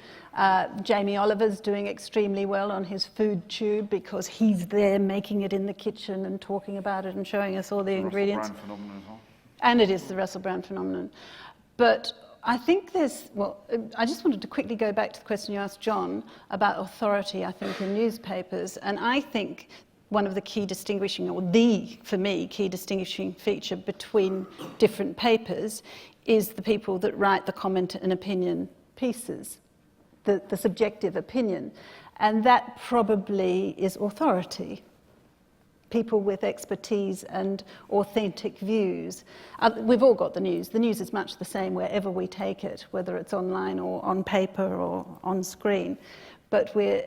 Jamie Oliver's doing extremely well on his food tube because he's there making it in the kitchen and talking about it and showing us all the ingredients. Russell Brand phenomenon as well. And it is the Russell Brand phenomenon. But I think I just wanted to quickly go back to the question you asked John about authority, I think, in newspapers. And I think one of the key distinguishing, or the, for me, key distinguishing feature between different papers is the people that write the comment and opinion pieces, the subjective opinion. And that probably is authority. People with expertise and authentic views. We've all got the news. The news is much the same wherever we take it, whether it's online or on paper or on screen. But we're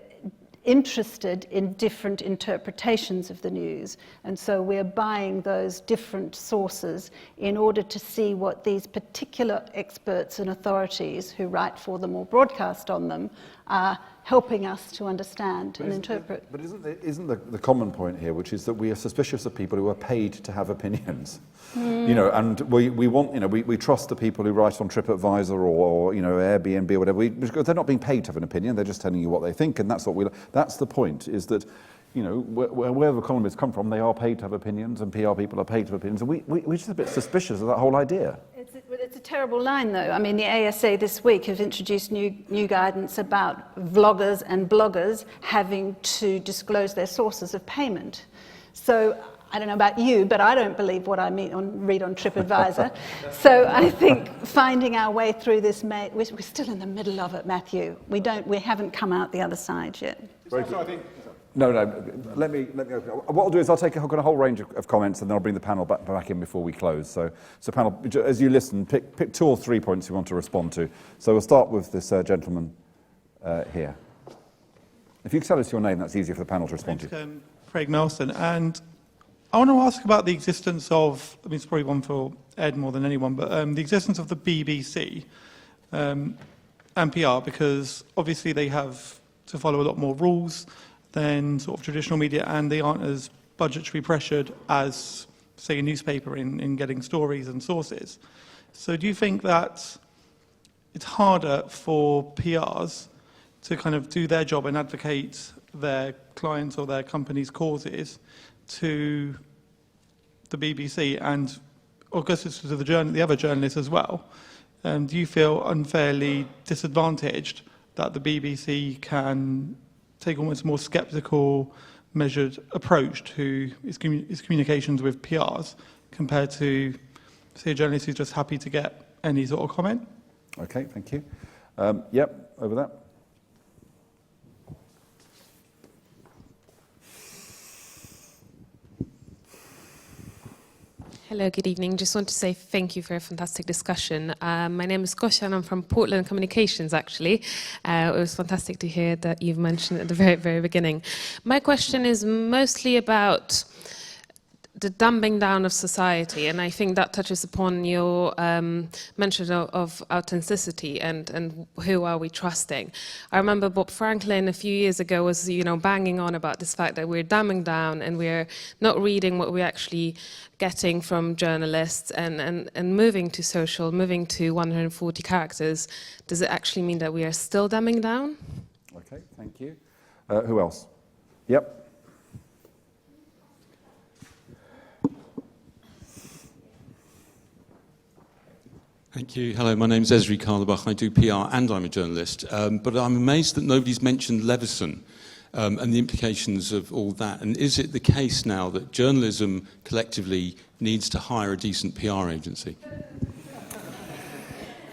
interested in different interpretations of the news, and so we're buying those different sources in order to see what these particular experts and authorities who write for them or broadcast on them are helping us to understand and interpret. But isn't the common point here, which is that we are suspicious of people who are paid to have opinions? You know, and we want, you know, we trust the people who write on TripAdvisor or you know, Airbnb or whatever, because they're not being paid to have an opinion, they're just telling you what they think, and that's what that's the point, is that, you know, wherever economists come from, they are paid to have opinions, and PR people are paid to have opinions, and we're just a bit suspicious of that whole idea. It's a terrible line, though. I mean, the ASA this week have introduced new guidance about vloggers and bloggers having to disclose their sources of payment. So I don't know about you, but I don't believe what I read on TripAdvisor. So I think finding our way through this, we're still in the middle of it, Matthew. We haven't come out the other side yet. No, let me what I'll do is I've got a whole range of comments, and then I'll bring the panel back in before we close. So panel, as you listen, pick 2 or 3 points you want to respond to. So we'll start with this gentleman here. If you can tell us your name, that's easier for the panel to respond to. Craig Nelson, and I want to ask about the existence of, I mean, it's probably one for Ed more than anyone, but the existence of the BBC and PR, because obviously they have to follow a lot more rules than sort of traditional media, and they aren't as budgetary pressured as, say, a newspaper in getting stories and sources. So do you think that it's harder for PRs to kind of do their job and advocate their clients or their companies' causes to the BBC and, I guess it's to the other journalists as well? Do you feel unfairly disadvantaged that the BBC can take almost a more sceptical, measured approach to its communications with PRs compared to, say, a journalist who's just happy to get any sort of comment? Okay, thank you. Yep, over there. Hello, good evening. Just want to say thank you for a fantastic discussion. My name is Kosha and I'm from Portland Communications, actually. It was fantastic to hear that you've mentioned at the very, very beginning. My question is mostly about the dumbing down of society, and I think that touches upon your mention of authenticity and who are we trusting. I remember Bob Franklin a few years ago was, you know, banging on about this fact that we're dumbing down and we're not reading what we're actually getting from journalists and moving to social, moving to 140 characters. Does it actually mean that we are still dumbing down? Okay, thank you. Who else? Yep. Thank you. Hello, my name's Esri Karlebach. I do PR and I'm a journalist. But I'm amazed that nobody's mentioned Leveson and the implications of all that. And is it the case now that journalism collectively needs to hire a decent PR agency?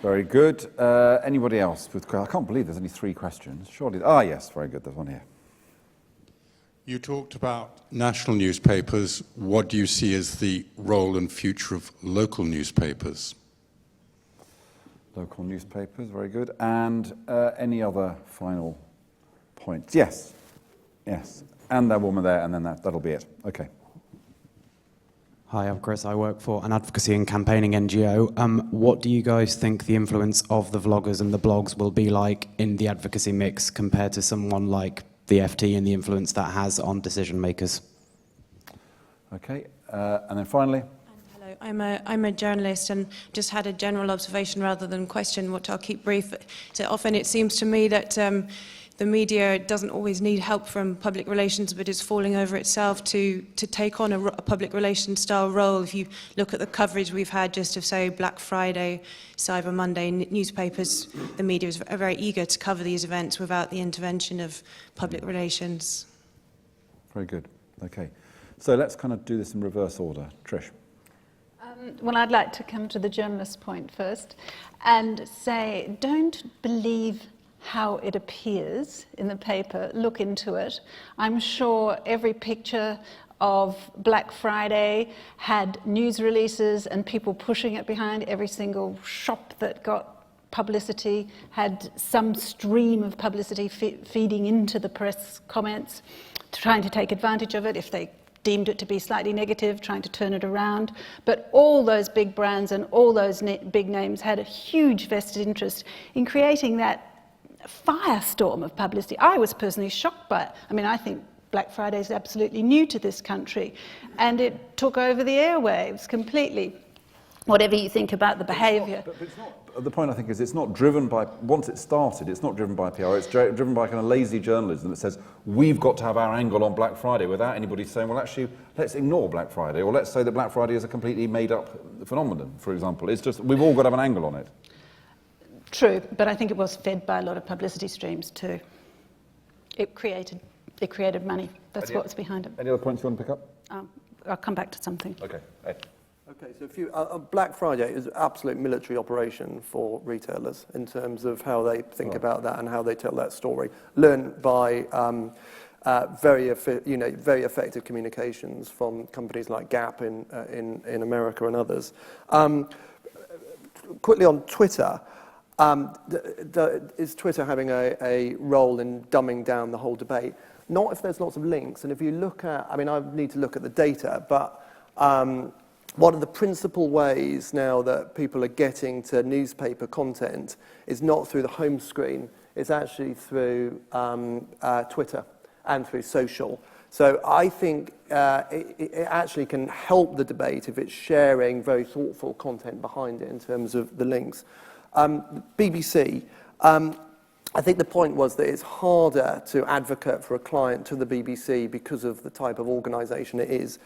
Very good. Anybody else? I can't believe there's only 3 questions. Surely. Yes, very good. There's one here. You talked about national newspapers. What do you see as the role and future of local newspapers? Local newspapers, very good. And any other final points? Yes. Yes. And that woman there, and then that'll be it. Okay. Hi, I'm Chris. I work for an advocacy and campaigning NGO. What do you guys think the influence of the vloggers and the blogs will be like in the advocacy mix compared to someone like the FT and the influence that has on decision makers? Okay. And then finally. Hello, I'm a journalist and just had a general observation rather than question, which I'll keep brief. So often it seems to me that the media doesn't always need help from public relations, but is falling over itself to take on a public relations style role. If you look at the coverage we've had just of, say, Black Friday, Cyber Monday, newspapers, the media is very eager to cover these events without the intervention of public relations. Very good. Okay. So let's kind of do this in reverse order. Trish. Well, I'd like to come to the journalist point first and say, don't believe how it appears in the paper. Look into it. I'm sure every picture of Black Friday had news releases and people pushing it behind. Every single shop that got publicity had some stream of publicity feeding into the press comments, trying to take advantage of it if they deemed it to be slightly negative, trying to turn it around. But all those big brands and all those big names had a huge vested interest in creating that firestorm of publicity. I was personally shocked by it. I mean, I think Black Friday is absolutely new to this country, and it took over the airwaves completely. Whatever you think about the behaviour. But it's not, the point I think is it's not driven by, once it started, it's not driven by PR, it's driven by kind of lazy journalism that says we've got to have our angle on Black Friday without anybody saying, well, actually, let's ignore Black Friday, or let's say that Black Friday is a completely made-up phenomenon, for example. It's just, we've all got to have an angle on it. True, but I think it was fed by a lot of publicity streams too. It created money. That's what's behind it. Any other points you want to pick up? I'll come back to something. Okay. Ed. Okay, so Black Friday is an absolute military operation for retailers in terms of how they think about that and how they tell that story. Learned by very effective communications from companies like Gap in America and others. Quickly on Twitter, is Twitter having a role in dumbing down the whole debate? Not if there's lots of links, and if you look at, I mean, I need to look at the data, but one of the principal ways now that people are getting to newspaper content is not through the home screen, it's actually through Twitter and through social. So I think it actually can help the debate if it's sharing very thoughtful content behind it in terms of the links. BBC, I think the point was that it's harder to advocate for a client to the BBC because of the type of organisation it is.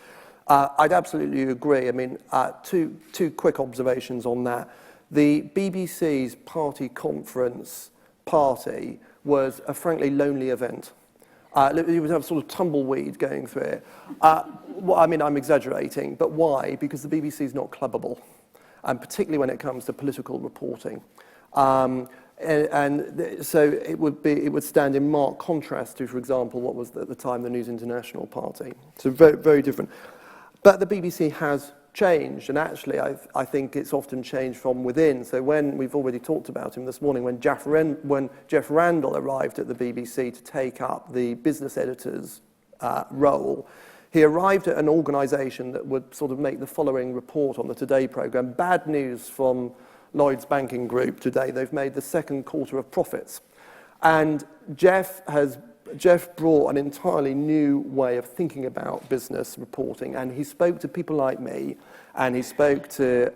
I'd absolutely agree. I mean, two quick observations on that. The BBC's party conference party was a frankly lonely event. You would have sort of tumbleweed going through it. Well, I mean, I'm exaggerating, but why? Because the BBC is not clubbable, and particularly when it comes to political reporting. And so it would stand in marked contrast to, for example, what was at the time the News International Party. So very, very different. But the BBC has changed, and actually I think it's often changed from within. So when, we've already talked about him this morning, when Jeff Randall arrived at the BBC to take up the business editor's role, he arrived at an organisation that would sort of make the following report on the Today programme. Bad news from Lloyd's banking group today. They've made the second quarter of profits. And Jeff brought an entirely new way of thinking about business reporting, and he spoke to people like me, and he spoke to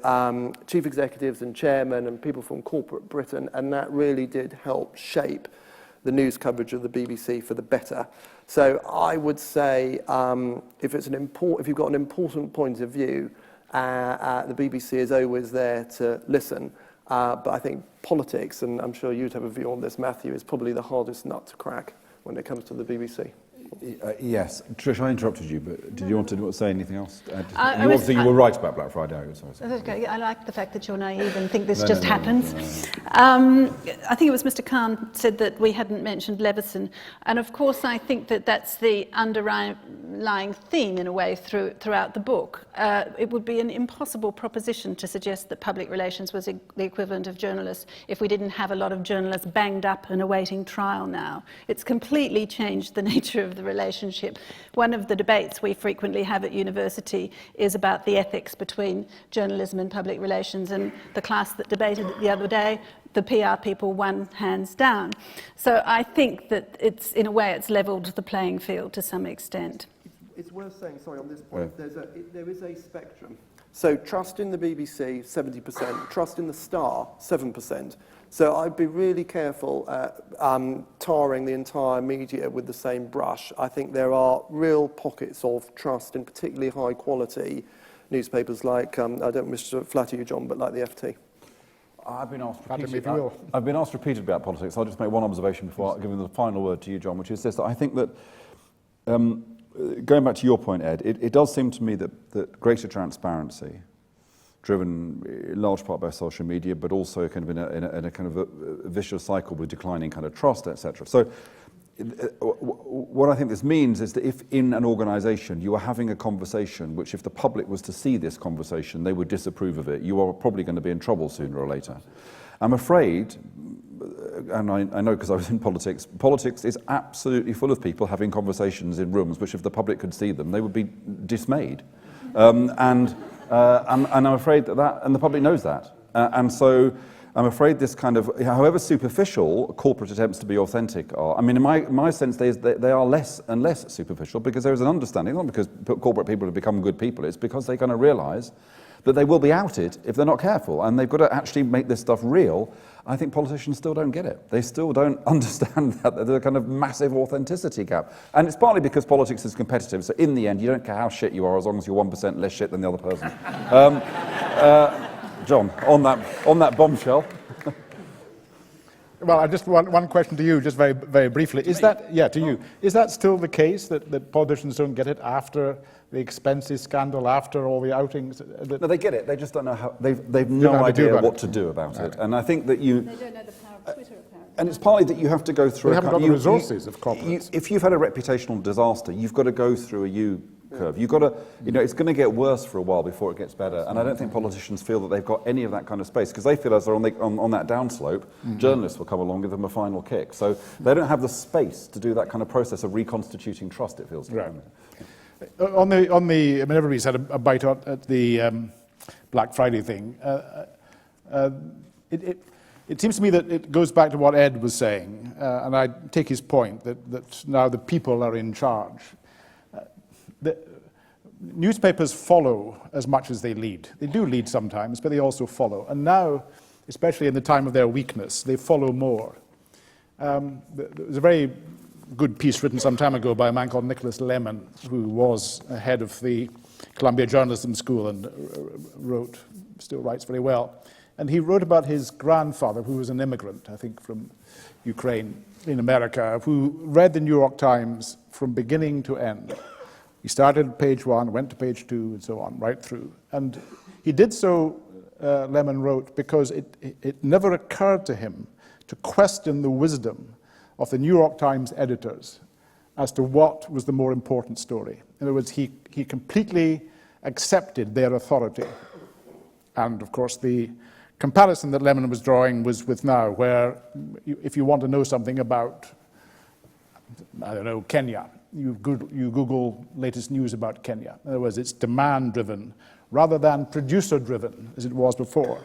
chief executives and chairmen and people from corporate Britain, and that really did help shape the news coverage of the BBC for the better. So I would say if you've got an important point of view, the BBC is always there to listen. But I think politics, and I'm sure you'd have a view on this, Matthew, is probably the hardest nut to crack when it comes to the BBC. Yes. Trish, I interrupted you, but did you want to say anything else? You were right about Black Friday. Okay, I like the fact that you're naive and think this just happens. I think it was Mr. Khan said that we hadn't mentioned Leveson, and of course I think that that's the underlying theme in a way throughout the book. It would be an impossible proposition to suggest that public relations was the equivalent of journalists if we didn't have a lot of journalists banged up and awaiting trial now. It's completely changed the nature of the relationship. One of the debates we frequently have at university is about the ethics between journalism and public relations, and the class that debated it the other day, the PR people won hands down. So I think that it's, in a way, it's levelled the playing field to some extent. It's worth saying, sorry, on this point, there is a spectrum. So trust in the BBC, 70%, trust in the Star, 7%. So I'd be really careful tarring the entire media with the same brush. I think there are real pockets of trust in particularly high quality newspapers like, I don't wish to flatter you, John, but like the FT. I've been asked repeatedly about politics. I'll just make one observation before giving the final word to you, John, which is this: that I think that going back to your point, Ed, it does seem to me that greater transparency, driven in large part by social media, but also kind of in a kind of a vicious cycle with declining kind of trust, etc. So what I think this means is that if in an organisation you are having a conversation which, if the public was to see this conversation, they would disapprove of it, you are probably going to be in trouble sooner or later. I'm afraid, and I know because I was in politics, politics is absolutely full of people having conversations in rooms which, if the public could see them, they would be dismayed. And I'm afraid that and the public knows that. And so I'm afraid this kind of, however superficial corporate attempts to be authentic are, I mean, in my sense, they are less and less superficial because there is an understanding, not because corporate people have become good people, it's because they're going to realise that they will be outed if they're not careful, and they've got to actually make this stuff real. I think politicians still don't get it. They still don't understand that there's a kind of massive authenticity gap. And it's partly because politics is competitive, so in the end, you don't care how shit you are as long as you're 1% less shit than the other person. John, on that bombshell. Well, I just one question to you, just very, very briefly. Is that, yeah, to you, is that still the case, that politicians don't get it after the expenses scandal, after all the outings? No, they get it. They just don't know how. They've no idea what to do about it. And I think that you. They don't know the power of Twitter, apparently. And it's partly that you have to go through. They haven't got the resources of corporates. If you've had a reputational disaster, you've got to go through a U curve. You've got to, it's going to get worse for a while before it gets better. And I don't think politicians feel that they've got any of that kind of space, because they feel as they're on that downslope, journalists will come along, give them a final kick. So they don't have the space to do that kind of process of reconstituting trust, it feels to them. On the, I mean, everybody's had a bite at the Black Friday thing. It seems to me that it goes back to what Ed was saying, and I take his point that now the people are in charge. The newspapers follow as much as they lead. They do lead sometimes, but they also follow. And now, especially in the time of their weakness, they follow more. There was a very good piece written some time ago by a man called Nicholas Lemon, who was head of the Columbia Journalism School and still writes very well. And he wrote about his grandfather, who was an immigrant, I think from Ukraine in America, who read the New York Times from beginning to end. He started at page 1, went to page 2, and so on, right through. And he did so, Lemon wrote, because it never occurred to him to question the wisdom of the New York Times editors as to what was the more important story. In other words, he completely accepted their authority. And of course, the comparison that Lemon was drawing was with now, where if you want to know something about, I don't know, Kenya, you Google latest news about Kenya. In other words, it's demand-driven rather than producer-driven, as it was before.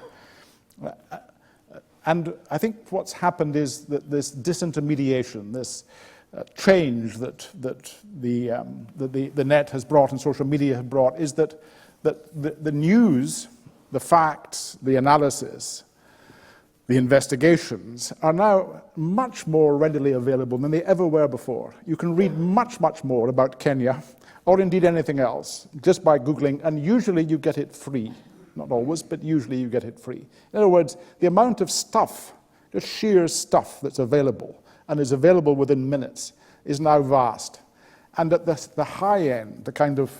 And I think what's happened is that this disintermediation, this change that the net has brought and social media have brought, is that the news, the facts, the analysis, the investigations are now much more readily available than they ever were before. You can read much, much more about Kenya, or indeed anything else, just by Googling, and usually you get it free. Not always, but usually you get it free. In other words, the amount of stuff, just sheer stuff that's available, and is available within minutes, is now vast. And at the high end, the kind of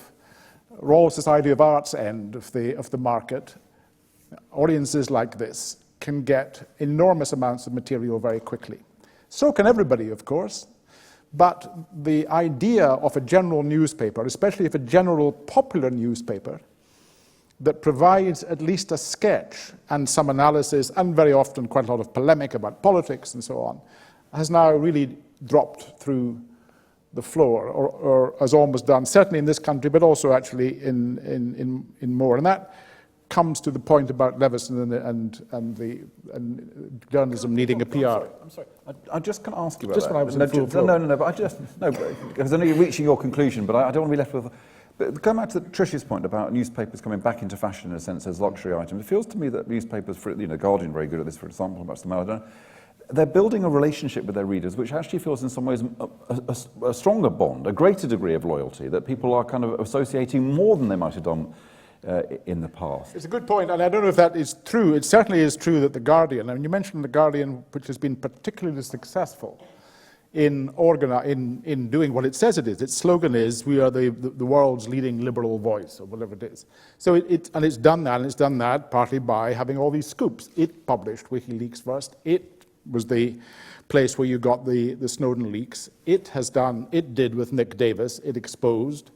Royal Society of Arts end of the market, audiences like this can get enormous amounts of material very quickly. So can everybody, of course, but the idea of a general newspaper, especially if a general popular newspaper, that provides at least a sketch and some analysis, and very often quite a lot of polemic about politics and so on, has now really dropped through the floor, or has almost done, certainly in this country, but also actually in more. And that comes to the point about Leveson and journalism needing a PR. I'm sorry. I just can't ask you about just that. When I was in full floor. No, but because I know you're reaching your conclusion, but I don't want to be left with. But going back to Trish's point about newspapers coming back into fashion in a sense as luxury items, it feels to me that newspapers, Guardian, very good at this, for example, perhaps the Mail, I don't know, they're building a relationship with their readers, which actually feels in some ways a stronger bond, a greater degree of loyalty, that people are kind of associating more than they might have done in the past. It's a good point, and I don't know if that is true. It certainly is true that the Guardian, and you mentioned the Guardian, which has been particularly successful in doing what it says it is. Its slogan is, we are the world's leading liberal voice, or whatever it is. So it's done that, and it's done that partly by having all these scoops. It published WikiLeaks first. It was the place where you got the Snowden leaks. It did with Nick Davis, it exposed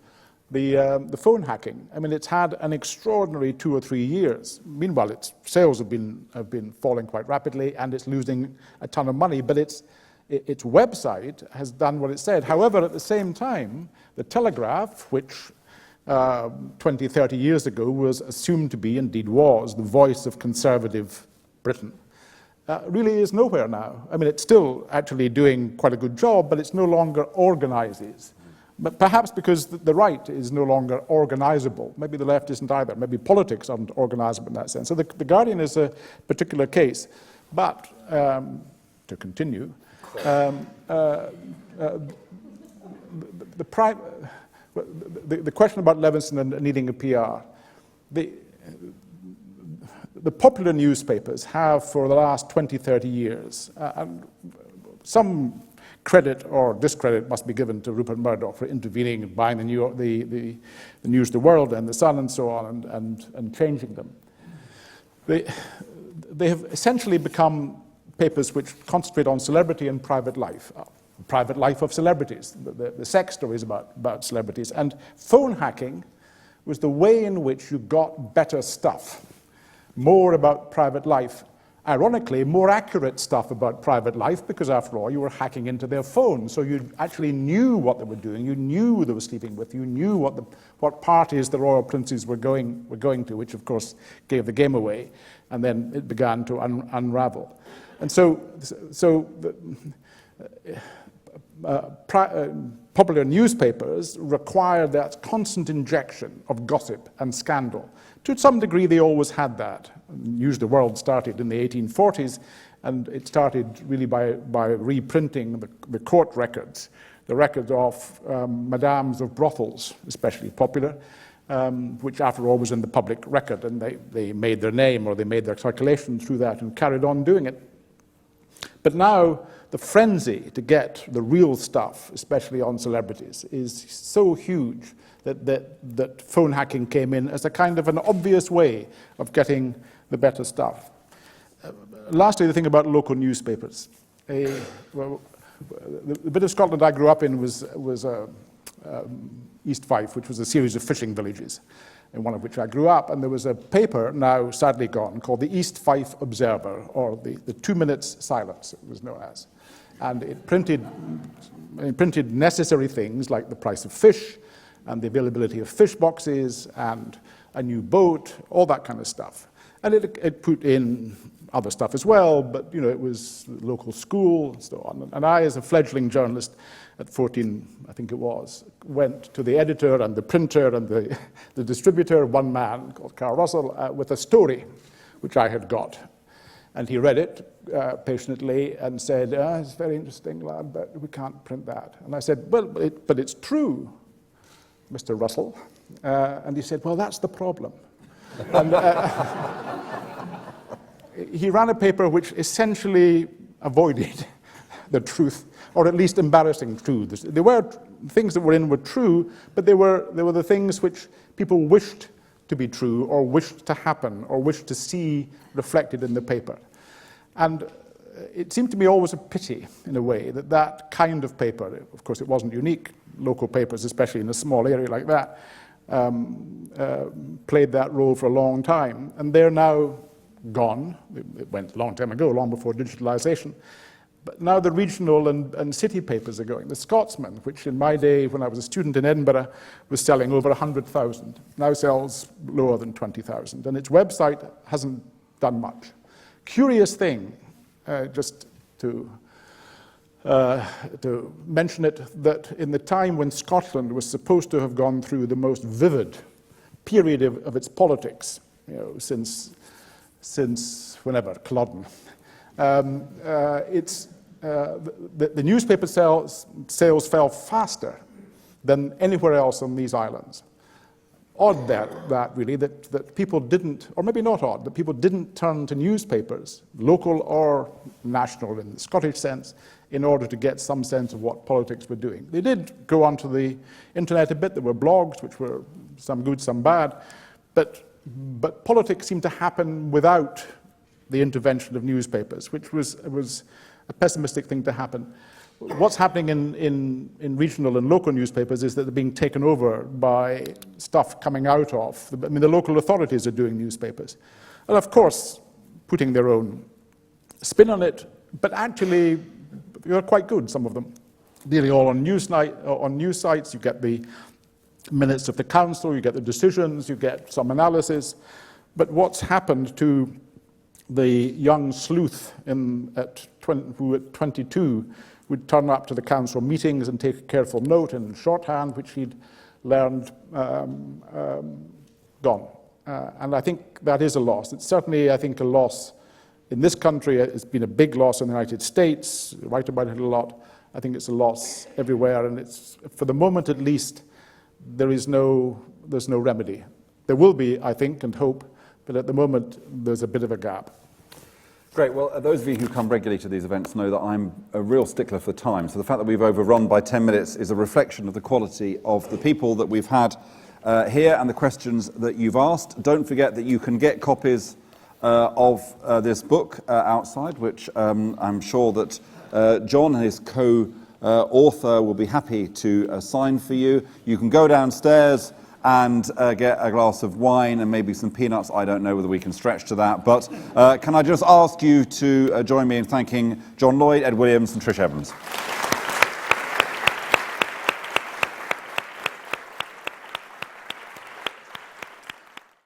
the phone hacking. I mean, it's had an extraordinary 2 or 3 years. Meanwhile, its sales have been falling quite rapidly, and it's losing a ton of money, but its website has done what it said. However, at the same time, the Telegraph, which 20, 30 years ago was assumed to be, indeed was, the voice of conservative Britain, really is nowhere now. I mean, it's still actually doing quite a good job, but it's no longer organizes. But perhaps because the right is no longer organizable. Maybe the left isn't either. Maybe politics aren't organizable in that sense. So the Guardian is a particular case. But, to continue, the question about Levinson and needing a PR, the popular newspapers have for the last 20, 30 years, and some credit or discredit must be given to Rupert Murdoch for intervening and buying the News of the World and the Sun and so on and changing them. They have essentially become papers which concentrate on celebrity and private life of celebrities, the sex stories about celebrities. And phone hacking was the way in which you got better stuff, more about private life. Ironically, more accurate stuff about private life, because after all, you were hacking into their phones, so you actually knew what they were doing, you knew who they were sleeping with, you knew what parties the royal princes were going to, which of course gave the game away, and then it began to unravel. And popular newspapers require that constant injection of gossip and scandal. To some degree, they always had that. News of the World started in the 1840s, and it started really by reprinting the court records, the records of madams of brothels, especially popular, which after all was in the public record, and they made their name or they made their circulation through that and carried on doing it. But now the frenzy to get the real stuff, especially on celebrities, is so huge that phone hacking came in as a kind of an obvious way of getting the better stuff. Lastly, the thing about local newspapers. The bit of Scotland I grew up in was East Fife, which was a series of fishing villages, in one of which I grew up, and there was a paper, now sadly gone, called the East Fife Observer, or the 2 minutes silence, it was known as. And it printed necessary things like the price of fish, and the availability of fish boxes, and a new boat, all that kind of stuff. And it put in other stuff as well, but it was local school and so on. And I, as a fledgling journalist at 14, I think it was, went to the editor and the printer and the distributor, one man called Carl Russell, with a story which I had got. And he read it patiently and said, it's very interesting, lad, but we can't print that. And I said, well, but it's true, Mr. Russell. And he said, well, that's the problem. And he ran a paper which essentially avoided the truth, or at least embarrassing truths. There were things that were in were true, but they were the things which people wished to be true, or wished to happen, or wished to see reflected in the paper. And it seemed to me always a pity, in a way, that kind of paper, of course it wasn't unique, local papers, especially in a small area like that, played that role for a long time. And they're now gone. It went a long time ago, long before digitalization. But now the regional and city papers are going. The Scotsman, which in my day, when I was a student in Edinburgh, was selling over 100,000, now sells lower than 20,000. And its website hasn't done much. Curious thing, just to mention it, that in the time when Scotland was supposed to have gone through the most vivid period of its politics, since whenever, Culloden, the newspaper sales fell faster than anywhere else on these islands. odd that really, that people didn't, or maybe not odd, but people didn't turn to newspapers, local or national in the Scottish sense, in order to get some sense of what politics were doing. They did go onto the internet a bit. There were blogs, which were some good, some bad, but politics seemed to happen without the intervention of newspapers, which was a pessimistic thing to happen. What's happening in regional and local newspapers is that they're being taken over by stuff coming out of, the local authorities are doing newspapers. And of course, putting their own spin on it, but actually, they're quite good, some of them. Nearly all on news sites, you get the minutes of the council, you get the decisions, you get some analysis. But what's happened to the young sleuth who at 22 would turn up to the council meetings and take a careful note in shorthand, which he'd learned, gone. And I think that is a loss. It's certainly, I think, a loss in this country. It's been a big loss in the United States. I write about it a lot. I think it's a loss everywhere, and it's, for the moment at least, there's no remedy. There will be, I think, and hope, but at the moment there's a bit of a gap. Great. Well, those of you who come regularly to these events know that I'm a real stickler for time. So the fact that we've overrun by 10 minutes is a reflection of the quality of the people that we've had here and the questions that you've asked. Don't forget that you can get copies of this book outside, which I'm sure that John and his co-author will be happy to sign for you. You can go downstairs and get a glass of wine and maybe some peanuts. I don't know whether we can stretch to that, but can I just ask you to join me in thanking John Lloyd, Ed Williams and Trish Evans.